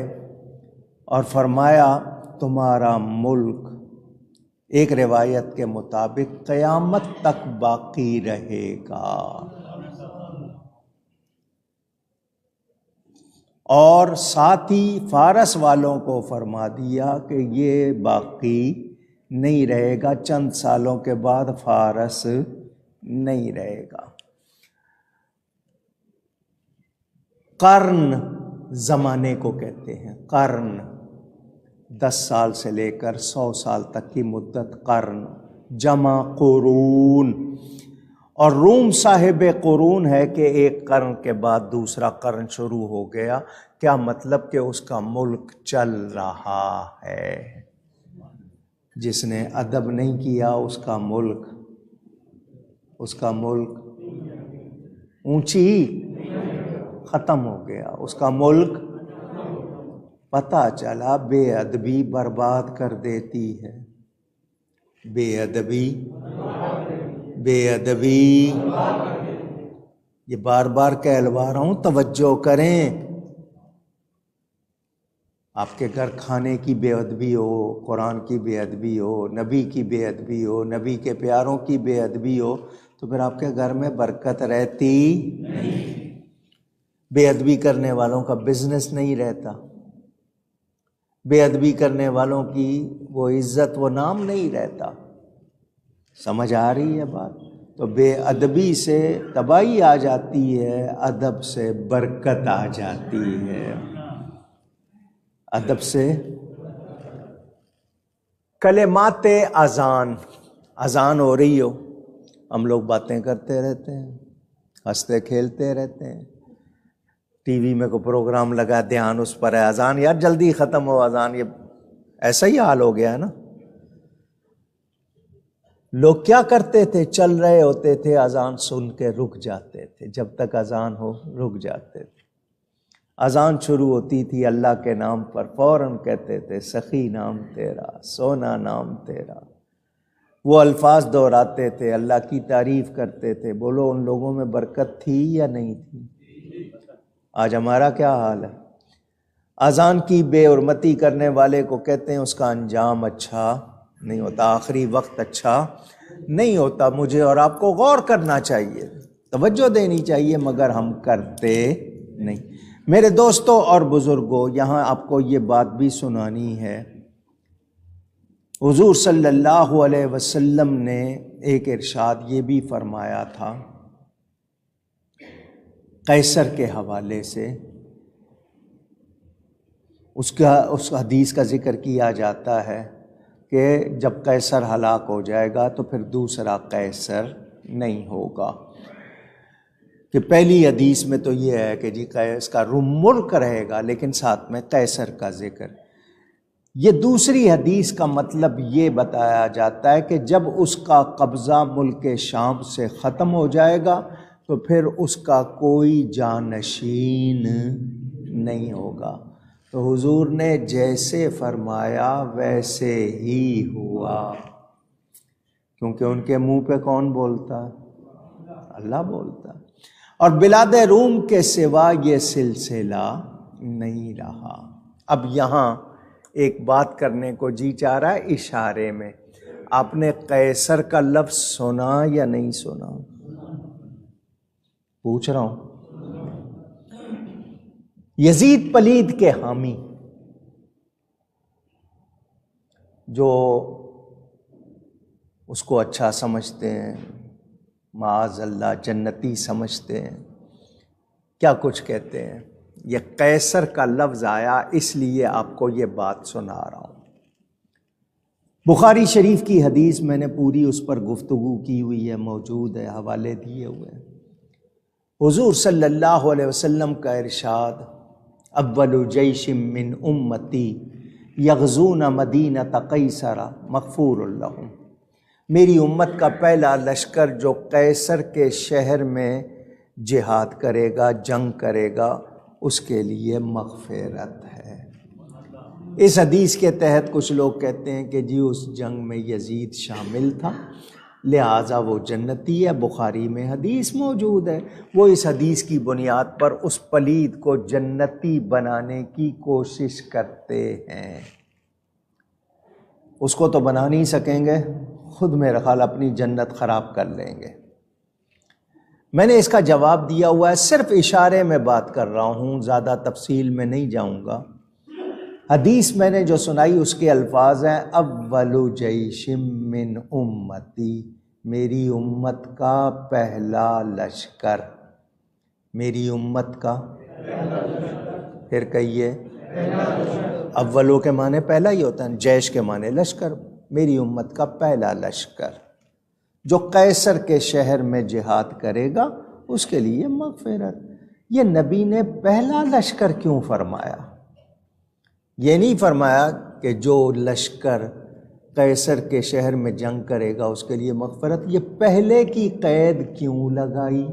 اور فرمایا تمہارا ملک ایک روایت کے مطابق قیامت تک باقی رہے گا، اور ساتھ ہی فارس والوں کو فرما دیا کہ یہ باقی نہیں رہے گا، چند سالوں کے بعد فارس نہیں رہے گا۔ قرن زمانے کو کہتے ہیں، قرن 10 سال سے لے کر 100 سال تک کی مدت قرن، جمع قرون، اور روم صاحب قرون ہے کہ ایک قرن کے بعد دوسرا قرن شروع ہو گیا۔ کیا مطلب کہ اس کا ملک چل رہا ہے۔ جس نے ادب نہیں کیا اس کا ملک اونچی ختم ہو گیا، اس کا ملک پتہ چلا بے ادبی برباد کر دیتی ہے، بے ادبی یہ بار بار کہلوا رہا ہوں، توجہ کریں۔ آپ کے گھر کھانے کی بے ادبی ہو، قرآن کی بے ادبی ہو، نبی کی بے ادبی ہو، نبی کے پیاروں کی بے ادبی ہو، تو پھر آپ کے گھر میں برکت رہتی نہیں۔ بے ادبی کرنے والوں کا بزنس نہیں رہتا، بے ادبی کرنے والوں کی وہ عزت و نام نہیں رہتا۔ سمجھ آ رہی ہے بات؟ تو بے ادبی سے تباہی آ جاتی ہے، ادب سے برکت آ جاتی ہے، ادب سے۔ کلمات اذان ہو رہی ہو، ہم لوگ باتیں کرتے رہتے ہیں، ہنستے کھیلتے رہتے ہیں، ٹی وی میں کوئی پروگرام لگا، دھیان اس پر ہے، اذان یار جلدی ختم ہو اذان، یہ ایسا ہی حال ہو گیا ہے نا۔ لوگ کیا کرتے تھے؟ چل رہے ہوتے تھے، اذان سن کے رک جاتے تھے، جب تک اذان ہو رک جاتے تھے۔ اذان شروع ہوتی تھی اللہ کے نام پر، فوراً کہتے تھے سخی نام تیرا، سونا نام تیرا، وہ الفاظ دہراتے تھے، اللہ کی تعریف کرتے تھے۔ بولو ان لوگوں میں برکت تھی یا نہیں تھی؟ آج ہمارا کیا حال ہے؟ اذان کی بے حرمتی کرنے والے کو کہتے ہیں اس کا انجام اچھا نہیں ہوتا، آخری وقت اچھا نہیں ہوتا۔ مجھے اور آپ کو غور کرنا چاہیے، توجہ دینی چاہیے، مگر ہم کرتے نہیں۔ میرے دوستوں اور بزرگوں، یہاں آپ کو یہ بات بھی سنانی ہے، حضور صلی اللہ علیہ وسلم نے ایک ارشاد یہ بھی فرمایا تھا قیصر کے حوالے سے، اس حدیث کا ذکر کیا جاتا ہے کہ جب قیصر ہلاک ہو جائے گا تو پھر دوسرا قیصر نہیں ہوگا۔ کہ پہلی حدیث میں تو یہ ہے کہ جی اس کا ملک رہے گا، لیکن ساتھ میں قیصر کا ذکر۔ یہ دوسری حدیث کا مطلب یہ بتایا جاتا ہے کہ جب اس کا قبضہ ملک شام سے ختم ہو جائے گا تو پھر اس کا کوئی جانشین نہیں ہوگا۔ تو حضور نے جیسے فرمایا ویسے ہی ہوا، کیونکہ ان کے منہ پہ کون بولتا ہے؟ اللہ بولتا ہے۔ اور بلاد روم کے سوا یہ سلسلہ نہیں رہا۔ اب یہاں ایک بات کرنے کو جی چاہ رہا ہے اشارے میں، آپ نے قیصر کا لفظ سنا یا نہیں سنا؟ پوچھ رہا ہوں۔ یزید پلید کے حامی جو اس کو اچھا سمجھتے ہیں، معاذ اللہ جنتی سمجھتے ہیں، کیا کچھ کہتے ہیں؟ یہ قیصر کا لفظ آیا اس لیے آپ کو یہ بات سنا رہا ہوں۔ بخاری شریف کی حدیث میں نے پوری اس پر گفتگو کی ہوئی ہے، موجود ہے، حوالے دیے ہوئے ہیں۔ حضور صلی اللہ علیہ وسلم کا ارشاد، اول جیش من امتی یغزون مدینۃ قیصر مغفور لہم، میری امت کا پہلا لشکر جو قیصر کے شہر میں جہاد کرے گا، جنگ کرے گا، اس کے لیے مغفرت ہے۔ اس حدیث کے تحت کچھ لوگ کہتے ہیں کہ جی اس جنگ میں یزید شامل تھا لہٰذا وہ جنتی ہے، بخاری میں حدیث موجود ہے۔ وہ اس حدیث کی بنیاد پر اس پلید کو جنتی بنانے کی کوشش کرتے ہیں۔ اس کو تو بنا نہیں سکیں گے، خود میرا خیال اپنی جنت خراب کر لیں گے۔ میں نے اس کا جواب دیا ہوا ہے، صرف اشارے میں بات کر رہا ہوں، زیادہ تفصیل میں نہیں جاؤں گا۔ حدیث میں نے جو سنائی اس کے الفاظ ہیں، اول جیش من امتی، میری امت کا پہلا لشکر، میری امت کا، پھر کہیے، اولو کے معنی پہلا ہی ہوتا ہے، جیش کے معنی لشکر، میری امت کا پہلا لشکر جو قیصر کے شہر میں جہاد کرے گا اس کے لیے مغفرت۔ یہ نبی نے پہلا لشکر کیوں فرمایا؟ یہ نہیں فرمایا کہ جو لشکر قیصر کے شہر میں جنگ کرے گا اس کے لیے مغفرت، یہ پہلے کی قید کیوں لگائی؟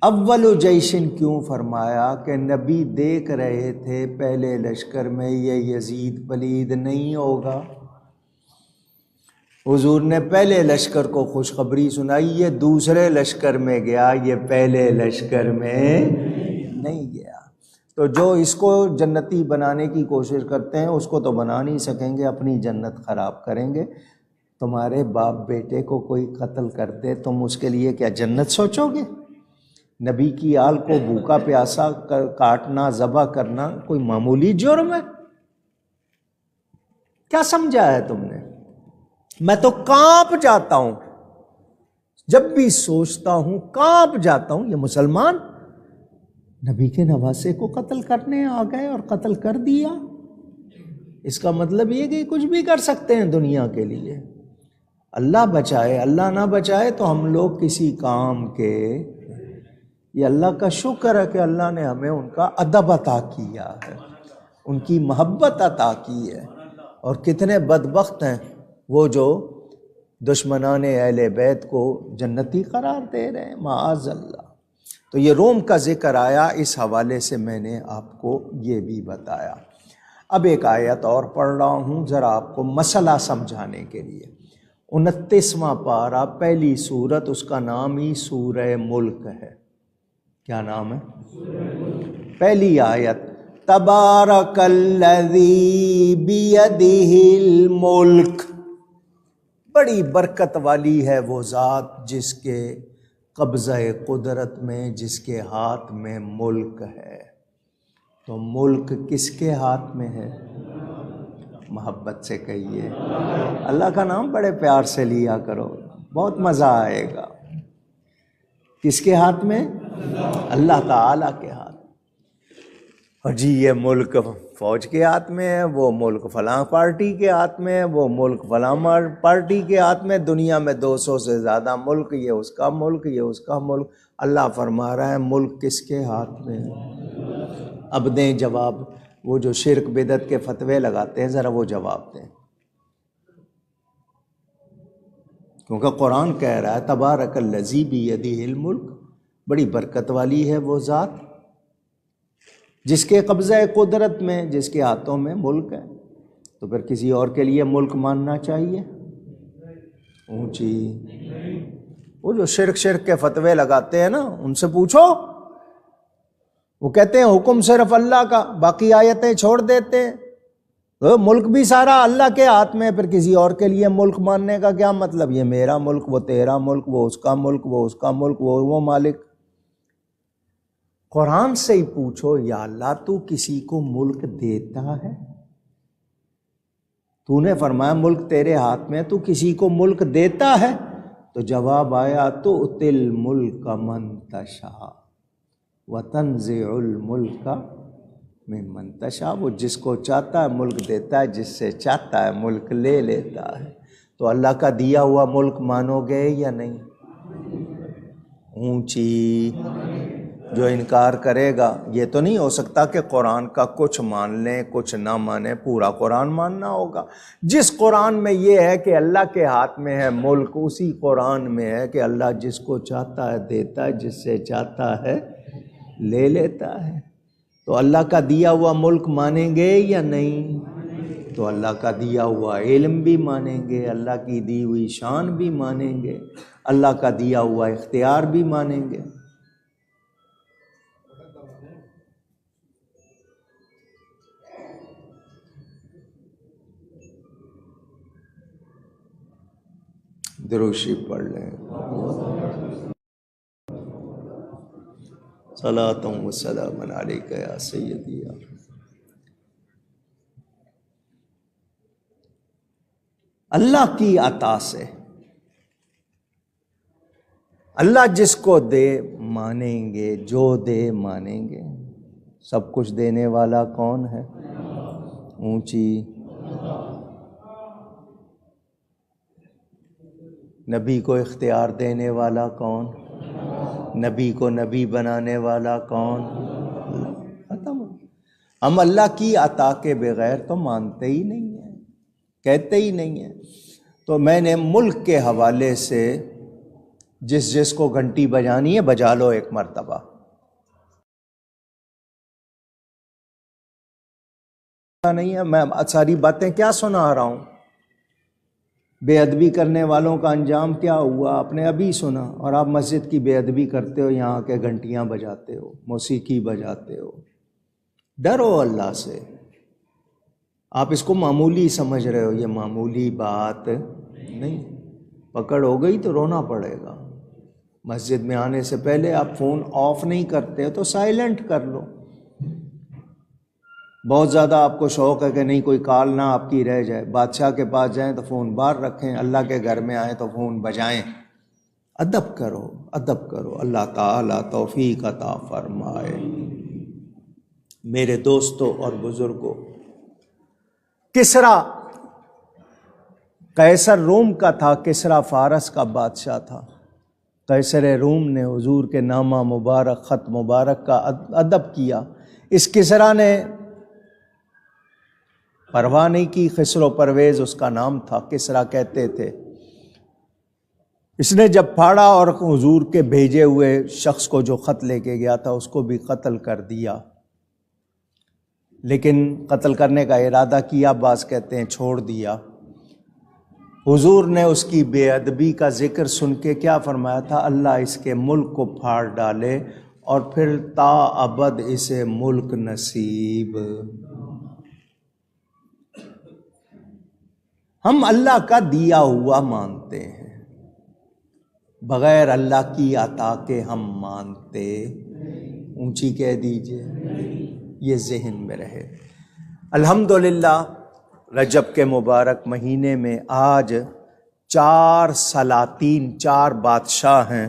اول جیشن کیوں فرمایا؟ کہ نبی دیکھ رہے تھے پہلے لشکر میں یہ یزید پلید نہیں ہوگا۔ حضور نے پہلے لشکر کو خوشخبری سنائی، یہ دوسرے لشکر میں گیا، یہ پہلے لشکر میں نہیں گیا۔ تو جو اس کو جنتی بنانے کی کوشش کرتے ہیں اس کو تو بنا نہیں سکیں گے، اپنی جنت خراب کریں گے۔ تمہارے باپ بیٹے کو کوئی قتل کر دے، تم اس کے لیے کیا جنت سوچو گے؟ نبی کی آل کو بھوکا پیاسا کاٹنا، ذبح کرنا کوئی معمولی جرم ہے؟ کیا سمجھا ہے تم نے؟ میں تو کانپ جاتا ہوں جب بھی سوچتا ہوں، کانپ جاتا ہوں، یہ مسلمان نبی کے نواسے کو قتل کرنے آ گئے اور قتل کر دیا۔ اس کا مطلب یہ کہ کچھ بھی کر سکتے ہیں دنیا کے لیے۔ اللہ بچائے، اللہ نہ بچائے تو ہم لوگ کسی کام کے۔ یہ اللہ کا شکر ہے کہ اللہ نے ہمیں ان کا ادب عطا کیا ہے، ان کی محبت عطا کی ہے۔ اور کتنے بدبخت ہیں وہ جو دشمنان اہل بیت کو جنتی قرار دے رہے ہیں، معاذ اللہ۔ تو یہ روم کا ذکر آیا، اس حوالے سے میں نے آپ کو یہ بھی بتایا۔ اب ایک آیت اور پڑھ رہا ہوں ذرا آپ کو مسئلہ سمجھانے کے لیے۔ 29واں پارہ، پہلی سورت، اس کا نام ہی سورہ ملک ہے۔ کیا نام ہے؟ پہلی آیت، تبارک الذی بیدہ الملک، بڑی برکت والی ہے وہ ذات جس کے قبضہ قدرت میں، جس کے ہاتھ میں ملک ہے۔ تو ملک کس کے ہاتھ میں ہے؟ محبت سے کہیے، اللہ کا نام بڑے پیار سے لیا کرو، بہت مزہ آئے گا۔ کس کے ہاتھ میں؟ اللہ تعالیٰ کے ہاتھ۔ اور جی یہ ملک فوج کے ہاتھ میں ہے، وہ ملک فلاں پارٹی کے ہاتھ میں ہے، وہ ملک فلاں پارٹی کے ہاتھ میں، دنیا میں 200 سے زیادہ ملک، یہ اس کا ملک، یہ اس کا ملک۔ اللہ فرما رہا ہے ملک کس کے ہاتھ میں ہے؟ اب دیں جواب، وہ جو شرک بدعت کے فتوے لگاتے ہیں ذرا وہ جواب دیں، کیونکہ قرآن کہہ رہا ہے تبارک الذی بیدہ الملک، بڑی برکت والی ہے وہ ذات جس کے قبضہ قدرت میں، جس کے ہاتھوں میں ملک ہے۔ تو پھر کسی اور کے لیے ملک ماننا چاہیے؟ اونچی وہ جو شرک کے فتوے لگاتے ہیں نا، ان سے پوچھو، وہ کہتے ہیں حکم صرف اللہ کا، باقی آیتیں چھوڑ دیتے ہیں، تو ملک بھی سارا اللہ کے ہاتھ میں، پھر کسی اور کے لیے ملک ماننے کا کیا مطلب؟ یہ میرا ملک، وہ تیرا ملک، وہ اس کا ملک، وہ اس کا ملک، وہ مالک۔ قرآن سے ہی پوچھو، یا اللہ تو کسی کو ملک دیتا ہے؟ تو نے فرمایا ملک تیرے ہاتھ میں، تو کسی کو ملک دیتا ہے؟ تو جواب آیا تؤتی الملک من تشاء وتنزع الملک ممن تشاء، وہ جس کو چاہتا ہے ملک دیتا ہے، جس سے چاہتا ہے ملک لے لیتا ہے۔ تو اللہ کا دیا ہوا ملک مانو گے یا نہیں؟ اونچی جو انکار کرے گا، یہ تو نہیں ہو سکتا کہ قرآن کا کچھ مان لیں کچھ نہ مانیں، پورا قرآن ماننا ہوگا۔ جس قرآن میں یہ ہے کہ اللہ کے ہاتھ میں ہے ملک، اسی قرآن میں ہے کہ اللہ جس کو چاہتا ہے دیتا ہے، جس سے چاہتا ہے لے لیتا ہے۔ تو اللہ کا دیا ہوا ملک مانیں گے یا نہیں؟ تو اللہ کا دیا ہوا علم بھی مانیں گے، اللہ کی دی ہوئی شان بھی مانیں گے، اللہ کا دیا ہوا اختیار بھی مانیں گے۔ دروشی پڑھ لیں۔ صلاۃ و سلام علیک یا سیدی۔ اللہ کی عطا سے، اللہ جس کو دے مانیں گے، جو دے مانیں گے۔ سب کچھ دینے والا کون ہے؟ اونچی نبی کو اختیار دینے والا کون؟ نبی کو نبی بنانے والا کون؟ ختم۔ ہم اللہ کی عطا کے بغیر تو مانتے ہی نہیں ہیں، کہتے ہی نہیں ہیں۔ تو میں نے ملک کے حوالے سے جس کو گھنٹی بجانی ہے بجا لو ایک مرتبہ۔ نہیں ہے، میں ساری باتیں کیا سنا رہا ہوں؟ بے ادبی کرنے والوں کا انجام کیا ہوا آپ نے ابھی سنا، اور آپ مسجد کی بے ادبی کرتے ہو، یہاں کے گھنٹیاں بجاتے ہو، موسیقی بجاتے ہو۔ ڈرو اللہ سے۔ آپ اس کو معمولی سمجھ رہے ہو، یہ معمولی بات نہیں، پکڑ ہو گئی تو رونا پڑے گا۔ مسجد میں آنے سے پہلے آپ فون آف نہیں کرتے تو سائلنٹ کر لو۔ بہت زیادہ آپ کو شوق ہے کہ نہیں کوئی کال نہ آپ کی رہ جائے، بادشاہ کے پاس جائیں تو فون باہر رکھیں، اللہ کے گھر میں آئیں تو فون بجائیں۔ ادب کرو، ادب کرو، اللہ تعالیٰ توفیق عطا فرمائے۔ میرے دوستوں اور بزرگوں، کسریٰ قیصر روم کا تھا، کسریٰ فارس کا بادشاہ تھا۔ قیصر روم نے حضور کے نامہ مبارک، خط مبارک کا ادب کیا۔ اس کسریٰ نے پرواہ نہیں کی، خسرو پرویز اس کا نام تھا، کسریٰ کہتے تھے۔ اس نے جب پھاڑا اور حضور کے بھیجے ہوئے شخص کو جو خط لے کے گیا تھا اس کو بھی قتل کر دیا، لیکن قتل کرنے کا ارادہ کیا، بعض کہتے ہیں چھوڑ دیا۔ حضور نے اس کی بے ادبی کا ذکر سن کے کیا فرمایا تھا؟ اللہ اس کے ملک کو پھاڑ ڈالے اور پھر تا ابد اسے ملک نصیب۔ ہم اللہ کا دیا ہوا مانتے ہیں، بغیر اللہ کی عطا کے ہم مانتے، اونچی کہہ دیجئے، یہ ذہن میں رہے۔ الحمدللہ رجب کے مبارک مہینے میں آج 4 سلاطین، 4 بادشاہ ہیں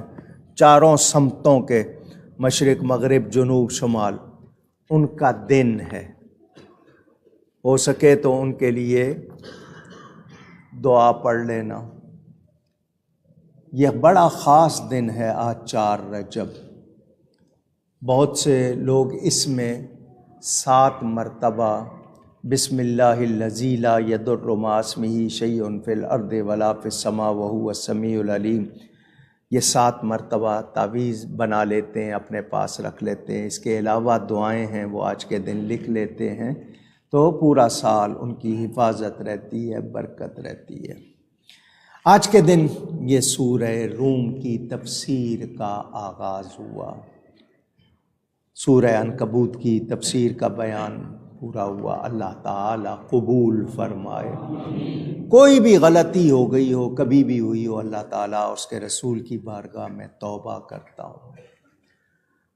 چاروں سمتوں کے، مشرق مغرب جنوب شمال، ان کا دن ہے۔ ہو سکے تو ان کے لیے دعا پڑھ لینا۔ یہ بڑا خاص دن ہے آج 4 رجب۔ بہت سے لوگ اس میں 7 مرتبہ بسم اللہ الذی لا یضر مع اسمہ شیء فی الارض ولا فی السماء وہو السمیع العلیم، یہ 7 مرتبہ تعویذ بنا لیتے ہیں، اپنے پاس رکھ لیتے ہیں۔ اس کے علاوہ دعائیں ہیں وہ آج کے دن لکھ لیتے ہیں، تو پورا سال ان کی حفاظت رہتی ہے، برکت رہتی ہے۔ آج کے دن یہ سورہ روم کی تفسیر کا آغاز ہوا، سورہ عنکبوت کی تفسیر کا بیان پورا ہوا۔ اللہ تعالیٰ قبول فرمائے۔ کوئی بھی غلطی ہو گئی ہو، کبھی بھی ہوئی ہو، اللہ تعالیٰ اور اس کے رسول کی بارگاہ میں توبہ کرتا ہوں۔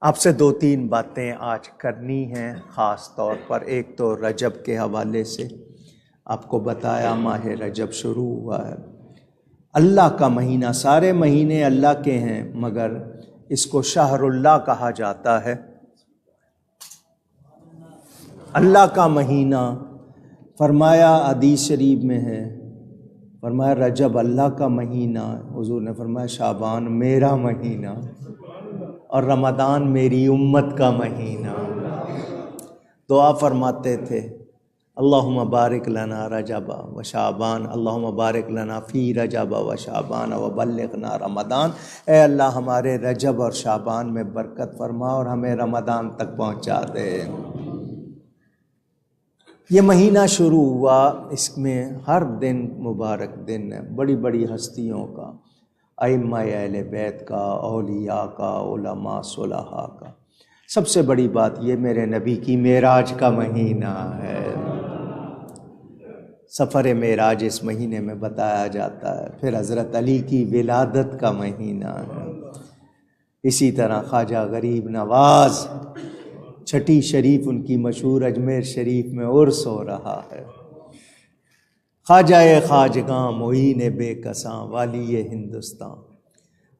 آپ سے 2-3 باتیں آج کرنی ہیں، خاص طور پر ایک تو رجب کے حوالے سے آپ کو بتایا ماہ رجب شروع ہوا ہے۔ اللہ کا مہینہ، سارے مہینے اللہ کے ہیں مگر اس کو شہر اللہ کہا جاتا ہے، اللہ کا مہینہ۔ فرمایا حدیث شریف میں ہے، فرمایا رجب اللہ کا مہینہ، حضور نے فرمایا شعبان میرا مہینہ اور رمضان میری امت کا مہینہ۔ دعا فرماتے تھے اللہم بارک لنا رجب و شعبان، اللہم بارک لنا فی رجب و شعبان و بلغنا رمضان۔ اے اللہ ہمارے رجب اور شعبان میں برکت فرما اور ہمیں رمضان تک پہنچا دے۔ یہ مہینہ شروع ہوا، اس میں ہر دن مبارک دن ہے، بڑی بڑی ہستیوں کا، ائمہ اہل بیت کا، اولیاء کا، علماء صلحاء کا۔ سب سے بڑی بات یہ میرے نبی کی معراج کا مہینہ ہے، سفر معراج اس مہینے میں بتایا جاتا ہے۔ پھر حضرت علی کی ولادت کا مہینہ ہے۔ اسی طرح خواجہ غریب نواز چھٹی شریف ان کی مشہور اجمیر شریف میں عرس ہو رہا ہے۔ خواجہ خواجگاں معین بے کساں والی ہندوستان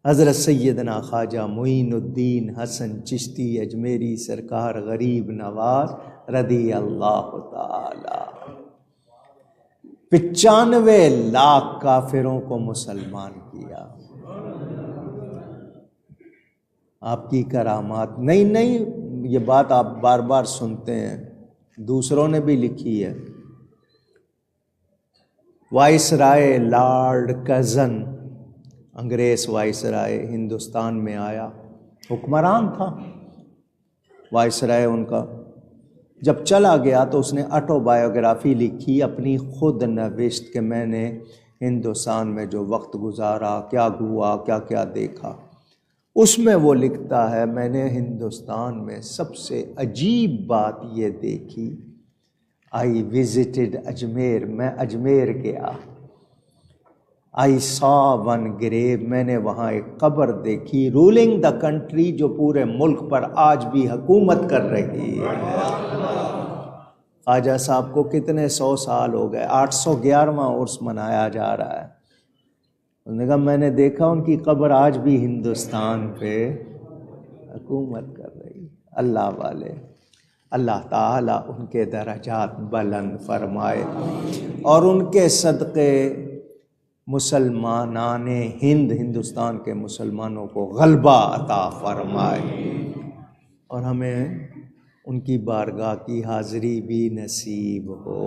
حضرت سیدنا خواجہ معین الدین حسن چشتی اجمیری سرکار غریب نواز رضی اللہ تعالی 95 لاکھ کافروں کو مسلمان کیا۔ آپ کی کرامات نہیں یہ بات آپ بار بار سنتے ہیں، دوسروں نے بھی لکھی ہے۔ وائس رائے لارڈ کرزن، انگریز وائس رائے ہندوستان میں آیا، حکمران تھا وائس رائے ان کا۔ جب چلا گیا تو اس نے آٹو بایوگرافی لکھی، اپنی خود نوشت کہ میں نے ہندوستان میں جو وقت گزارا، کیا ہوا، کیا کیا دیکھا۔ اس میں وہ لکھتا ہے میں نے ہندوستان میں سب سے عجیب بات یہ دیکھی، آئی وزٹڈ اجمیر، میں اجمیر گیا، آئی سا ون گریو، میں نے وہاں ایک قبر دیکھی، رولنگ دا کنٹری، جو پورے ملک پر آج بھی حکومت کر رہی ہے۔ خواجہ صاحب کو کتنے 100 سال ہو گئے، 811واں عرس منایا جا رہا ہے۔ انہوں نے کہا میں نے دیکھا ان کی قبر آج بھی ہندوستان پہ حکومت کر رہی۔ اللہ والے، اللہ تعالیٰ ان کے درجات بلند فرمائے اور ان کے صدقے مسلمانان ہندوستان کے مسلمانوں کو غلبہ عطا فرمائے اور ہمیں ان کی بارگاہ کی حاضری بھی نصیب ہو۔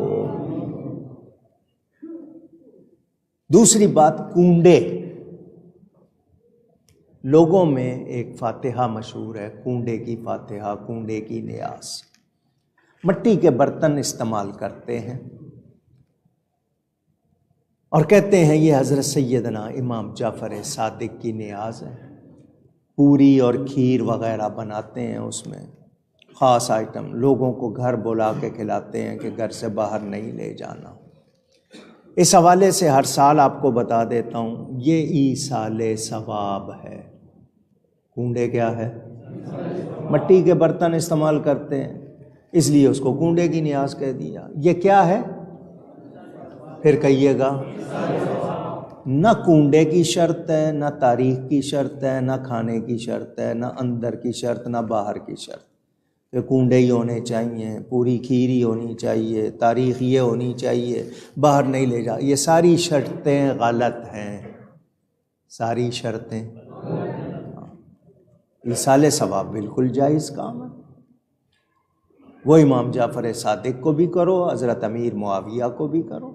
دوسری بات، کنڈے۔ لوگوں میں ایک فاتحہ مشہور ہے، کنڈے کی فاتحہ، کنڈے کی نیاز۔ مٹی کے برتن استعمال کرتے ہیں اور کہتے ہیں یہ حضرت سیدنا امام جعفر صادق کی نیاز ہے۔ پوری اور کھیر وغیرہ بناتے ہیں، اس میں خاص آئٹم، لوگوں کو گھر بلا کے کھلاتے ہیں کہ گھر سے باہر نہیں لے جانا۔ اس حوالے سے ہر سال آپ کو بتا دیتا ہوں، یہ ایصال ثواب ہے۔ کنڈے کیا ہے؟ مٹی کے برتن استعمال کرتے ہیں، اس لیے اس کو کنڈے کی نیاز کہہ دیا۔ یہ کیا ہے؟ پھر کہیے گا۔ نہ کنڈے کی شرط ہے، نہ تاریخ کی شرط ہے، نہ کھانے کی شرط ہے، نہ اندر کی شرط، نہ باہر کی شرط۔ کہ کنڈے ہی ہونے چاہیے، پوری کھیر ہی ہونی چاہیے، تاریخ یہ ہونی چاہیے، باہر نہیں لے جا، یہ ساری شرطیں غلط ہیں، ساری شرطیں۔ ایصال ثواب بالکل جائز کام ہے، وہ امام جعفر صادق کو بھی کرو، حضرت امیر معاویہ کو بھی کرو،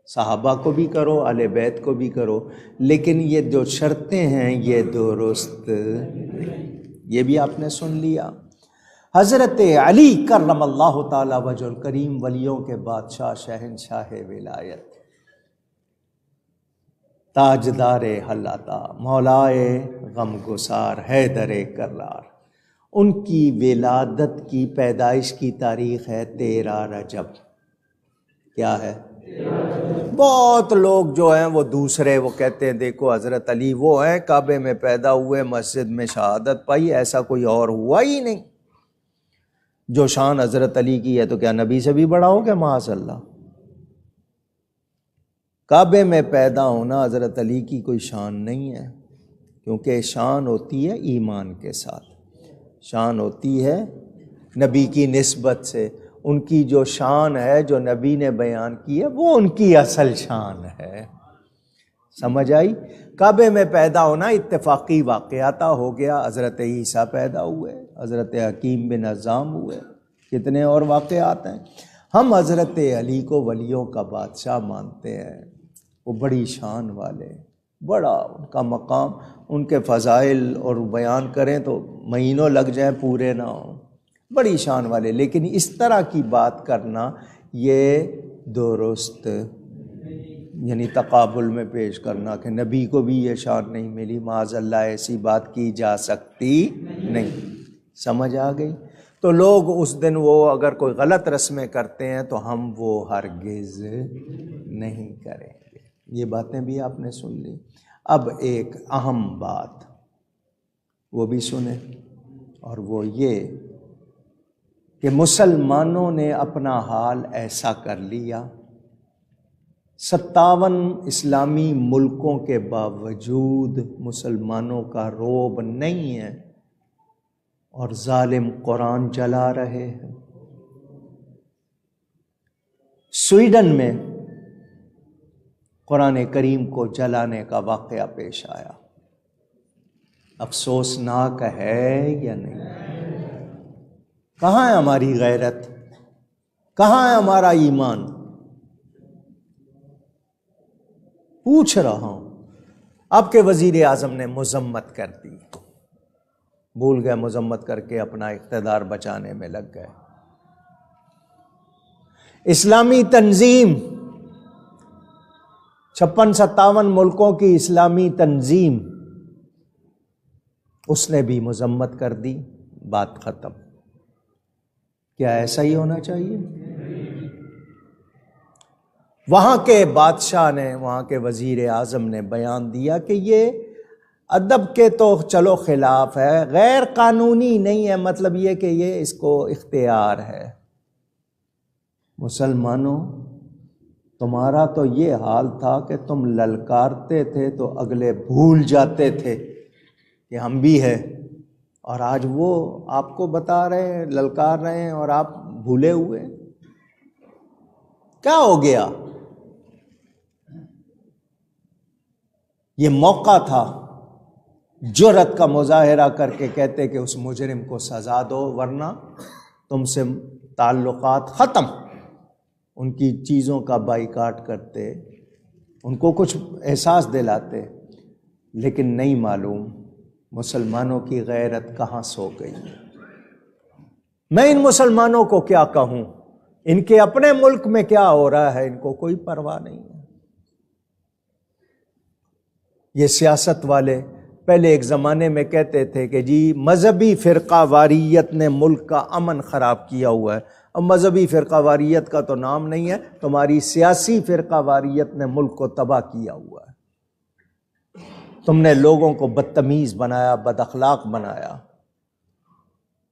صحابہ کو بھی کرو، اہل بیت کو بھی کرو، لیکن یہ جو شرطیں ہیں یہ درست، یہ بھی آپ نے سن لیا۔ حضرت علی کرم اللہ تعالی وجہ الکریم، ولیوں کے بادشاہ، شہنشاہ ولایت، تاجدار حلاتا مولائے غم گسار حیدر کرار. ان کی ولادت کی پیدائش کی تاریخ ہے 13 رجب. کیا ہے؟ بہت لوگ جو ہیں وہ دوسرے وہ کہتے ہیں دیکھو حضرت علی وہ ہیں کعبے میں پیدا ہوئے مسجد میں شہادت پائی، ایسا کوئی اور ہوا ہی نہیں. جو شان حضرت علی کی ہے تو کیا نبی سے بھی بڑا ہو گیا؟ معاذ اللہ. کعبے میں پیدا ہونا حضرت علی کی کوئی شان نہیں ہے، کیونکہ شان ہوتی ہے ایمان کے ساتھ، شان ہوتی ہے نبی کی نسبت سے. ان کی جو شان ہے جو نبی نے بیان کی ہے وہ ان کی اصل شان ہے. سمجھ آئی؟ کعبے میں پیدا ہونا اتفاقی واقعہ ہو گیا. حضرت عیسیٰ پیدا ہوئے، حضرت حکیم بن عزام ہوئے، کتنے اور واقعات ہیں. ہم حضرت علی کو ولیوں کا بادشاہ مانتے ہیں، وہ بڑی شان والے، بڑا ان کا مقام، ان کے فضائل اور بیان کریں تو مہینوں لگ جائیں پورے نہ ہوں، بڑی شان والے. لیکن اس طرح کی بات کرنا یہ درست، یعنی تقابل میں پیش کرنا کہ نبی کو بھی یہ شان نہیں ملی، معاذ اللہ ایسی بات کی جا سکتی نہیں. سمجھ آ گئی؟ تو لوگ اس دن وہ اگر کوئی غلط رسمیں کرتے ہیں تو ہم وہ ہرگز نہیں کریں گے. یہ باتیں بھی آپ نے سن لی. اب ایک اہم بات وہ بھی سنیں، اور وہ یہ کہ مسلمانوں نے اپنا حال ایسا کر لیا، 57 اسلامی ملکوں کے باوجود مسلمانوں کا رعب نہیں ہے اور ظالم قرآن جلا رہے ہیں. سویڈن میں قرآن کریم کو جلانے کا واقعہ پیش آیا. افسوسناک ہے یا نہیں؟ کہاں ہے ہماری غیرت؟ کہاں ہے ہمارا ایمان؟ پوچھ رہا ہوں. آپ کے وزیر اعظم نے مذمت کر دی، بھول گئے مذمت کر کے اپنا اقتدار بچانے میں لگ گئے. اسلامی تنظیم 56-57 ملکوں کی اسلامی تنظیم، اس نے بھی مذمت کر دی، بات ختم. کیا ایسا ہی ہونا چاہیے؟ وہاں کے بادشاہ نے، وہاں کے وزیر اعظم نے بیان دیا کہ یہ ادب کے تو چلو خلاف ہے، غیر قانونی نہیں ہے، مطلب یہ کہ یہ اس کو اختیار ہے. مسلمانوں، تمہارا تو یہ حال تھا کہ تم للکارتے تھے تو اگلے بھول جاتے تھے کہ ہم بھی ہیں، اور آج وہ آپ کو بتا رہے ہیں، للکار رہے ہیں اور آپ بھولے ہوئے. کیا ہو گیا؟ یہ موقع تھا جرأت کا مظاہرہ کر کے کہتے کہ اس مجرم کو سزا دو ورنہ تم سے تعلقات ختم. ان کی چیزوں کا بائیکاٹ کرتے، ان کو کچھ احساس دلاتے. لیکن نہیں معلوم مسلمانوں کی غیرت کہاں سو گئی. میں ان مسلمانوں کو کیا کہوں؟ ان کے اپنے ملک میں کیا ہو رہا ہے ان کو کوئی پرواہ نہیں ہے. یہ سیاست والے پہلے ایک زمانے میں کہتے تھے کہ جی مذہبی فرقہ واریت نے ملک کا امن خراب کیا ہوا ہے. اب مذہبی فرقہ واریت کا تو نام نہیں ہے، تمہاری سیاسی فرقہ واریت نے ملک کو تباہ کیا ہوا ہے. تم نے لوگوں کو بدتمیز بنایا، بد اخلاق بنایا،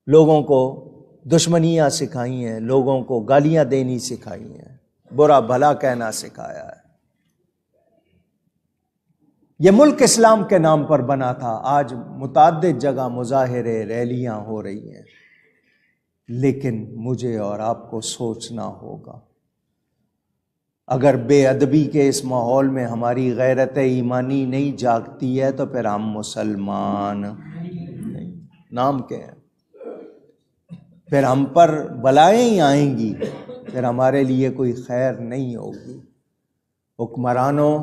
لوگوں کو دشمنیاں سکھائی ہیں، لوگوں کو گالیاں دینی سکھائی ہیں، برا بھلا کہنا سکھایا ہے. یہ ملک اسلام کے نام پر بنا تھا. آج متعدد جگہ مظاہرے، ریلیاں ہو رہی ہیں، لیکن مجھے اور آپ کو سوچنا ہوگا اگر بے ادبی کے اس ماحول میں ہماری غیرت ایمانی نہیں جاگتی ہے تو پھر ہم مسلمان نہیں. نام کیا ہے؟ پھر ہم پر بلائیں ہی آئیں گی، پھر ہمارے لیے کوئی خیر نہیں ہوگی. حکمرانوں،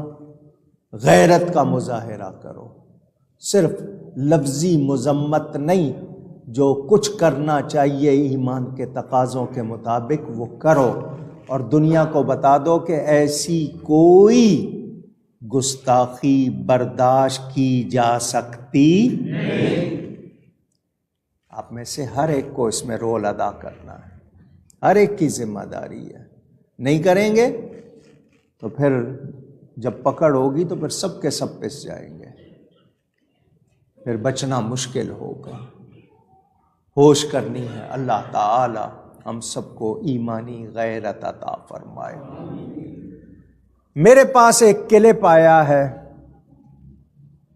غیرت کا مظاہرہ کرو، صرف لفظی مذمت نہیں، جو کچھ کرنا چاہیے ایمان کے تقاضوں کے مطابق وہ کرو، اور دنیا کو بتا دو کہ ایسی کوئی گستاخی برداشت کی جا سکتی نہیں۔ آپ میں سے ہر ایک کو اس میں رول ادا کرنا ہے، ہر ایک کی ذمہ داری ہے۔ نہیں کریں گے تو پھر جب پکڑ ہوگی تو پھر سب کے سب پس جائیں گے، پھر بچنا مشکل ہوگا۔ ہوش کرنی ہے۔ اللہ تعالی ہم سب کو ایمانی غیرت عطا فرمائے۔ میرے پاس ایک کلپ آیا ہے،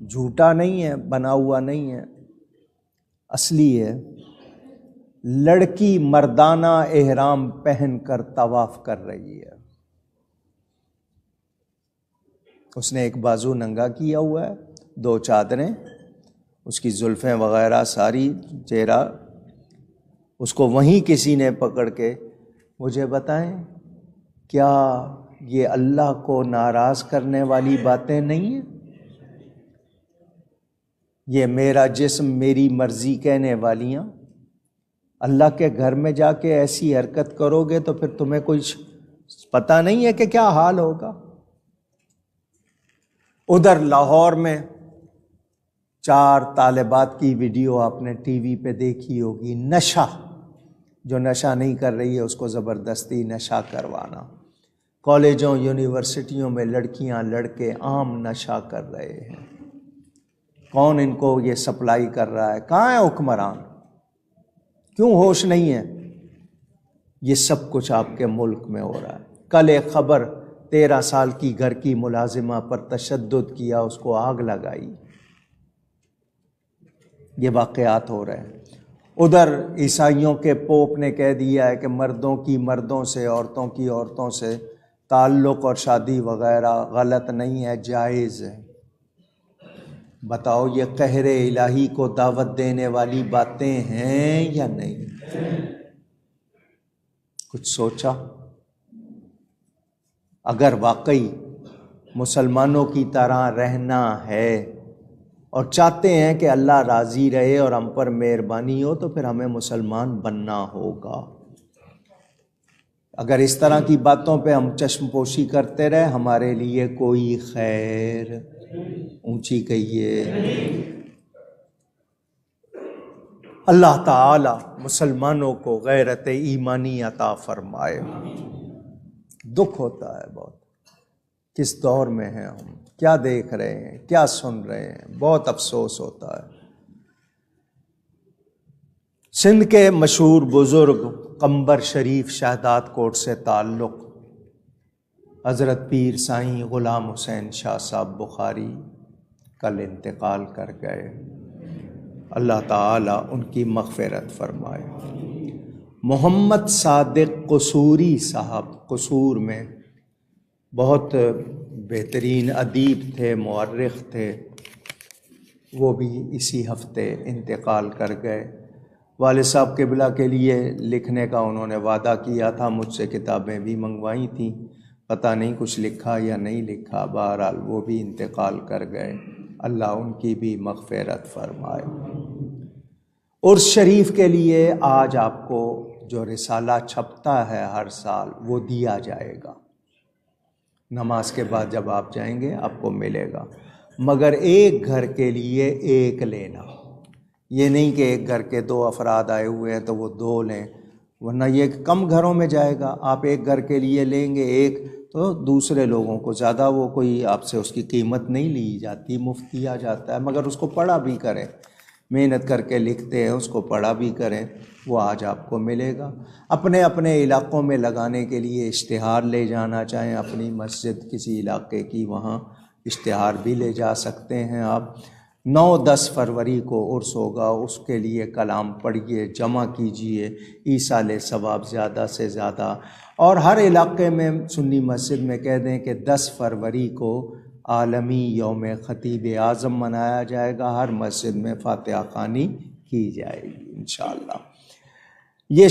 جھوٹا نہیں ہے، بنا ہوا نہیں ہے، اصلی ہے۔ لڑکی مردانہ احرام پہن کر طواف کر رہی ہے، اس نے ایک بازو ننگا کیا ہوا ہے، 2 چادریں، اس کی زلفیں وغیرہ ساری، چہرہ، اس کو وہیں کسی نے پکڑ کے، مجھے بتائیں کیا یہ اللہ کو ناراض کرنے والی باتیں نہیں ہیں؟ یہ میرا جسم میری مرضی کہنے والیاں؟ اللہ کے گھر میں جا کے ایسی حرکت کرو گے تو پھر تمہیں کچھ پتہ نہیں ہے کہ کیا حال ہوگا۔ ادھر لاہور میں 4 طالبات کی ویڈیو آپ نے ٹی وی پہ دیکھی ہوگی، نشہ، جو نشہ نہیں کر رہی ہے اس کو زبردستی نشہ کروانا۔ کالجوں یونیورسٹیوں میں لڑکیاں لڑکے عام نشہ کر رہے ہیں۔ کون ان کو یہ سپلائی کر رہا ہے؟ کہاں ہے حکمران؟ کیوں ہوش نہیں ہے؟ یہ سب کچھ آپ کے ملک میں ہو رہا ہے۔ کل ایک خبر 13 سال کی گھر کی ملازمہ پر تشدد کیا، اس کو آگ لگائی۔ یہ واقعات ہو رہے ہیں۔ ادھر عیسائیوں کے پوپ نے کہہ دیا ہے کہ مردوں کی مردوں سے، عورتوں کی عورتوں سے تعلق اور شادی وغیرہ غلط نہیں ہے، جائز ہے۔ بتاؤ یہ قہر الہی کو دعوت دینے والی باتیں ہیں یا نہیں؟ کچھ سوچا؟ اگر واقعی مسلمانوں کی طرح رہنا ہے اور چاہتے ہیں کہ اللہ راضی رہے اور ہم پر مہربانی ہو تو پھر ہمیں مسلمان بننا ہوگا۔ اگر اس طرح کی باتوں پہ ہم چشم پوشی کرتے رہے ہمارے لیے کوئی خیر، اونچی کہیے۔ اللہ تعالی مسلمانوں کو غیرت ایمانی عطا فرمائے۔ دکھ ہوتا ہے بہت، کس دور میں ہیں ہم، کیا دیکھ رہے ہیں، کیا سن رہے ہیں، بہت افسوس ہوتا ہے۔ سندھ کے مشہور بزرگ قمبر شریف شہداد کوٹ سے تعلق حضرت پیر سائیں غلام حسین شاہ صاحب بخاری کل انتقال کر گئے۔ اللہ تعالی ان کی مغفرت فرمائے۔ محمد صادق قصوری صاحب قصور میں بہت بہترین ادیب تھے، مورخ تھے، وہ بھی اسی ہفتے انتقال کر گئے۔ والد صاحب قبلہ کے لیے لکھنے کا انہوں نے وعدہ کیا تھا، مجھ سے کتابیں بھی منگوائی تھیں، پتہ نہیں کچھ لکھا یا نہیں لکھا، بہرحال وہ بھی انتقال کر گئے۔ اللہ ان کی بھی مغفرت فرمائے۔ عرس شریف کے لیے آج آپ کو جو رسالہ چھپتا ہے ہر سال وہ دیا جائے گا، نماز کے بعد جب آپ جائیں گے آپ کو ملے گا، مگر ایک گھر کے لیے ایک لینا، یہ نہیں کہ ایک گھر کے 2 افراد آئے ہوئے ہیں تو وہ 2 لیں، ورنہ یہ کم گھروں میں جائے گا۔ آپ ایک گھر کے لیے لیں گے ایک تو دوسرے لوگوں کو زیادہ، وہ کوئی آپ سے اس کی قیمت نہیں لی جاتی، مفت دیا جاتا ہے، مگر اس کو پڑھا بھی کریں، محنت کر کے لکھتے ہیں، اس کو پڑھا بھی کریں، وہ آج آپ کو ملے گا۔ اپنے اپنے علاقوں میں لگانے کے لیے اشتہار لے جانا چاہیں، اپنی مسجد کسی علاقے کی، وہاں اشتہار بھی لے جا سکتے ہیں آپ۔ 9-10 فروری کو عرس ہوگا، اس کے لیے کلام پڑھیے، جمع کیجئے، ایصال ثواب زیادہ سے زیادہ، اور ہر علاقے میں سنی مسجد میں کہہ دیں کہ 10 فروری کو عالمی یوم خطیب اعظم منایا جائے گا، ہر مسجد میں فاتحہ خوانی کی جائے گی انشاءاللہ۔ یہ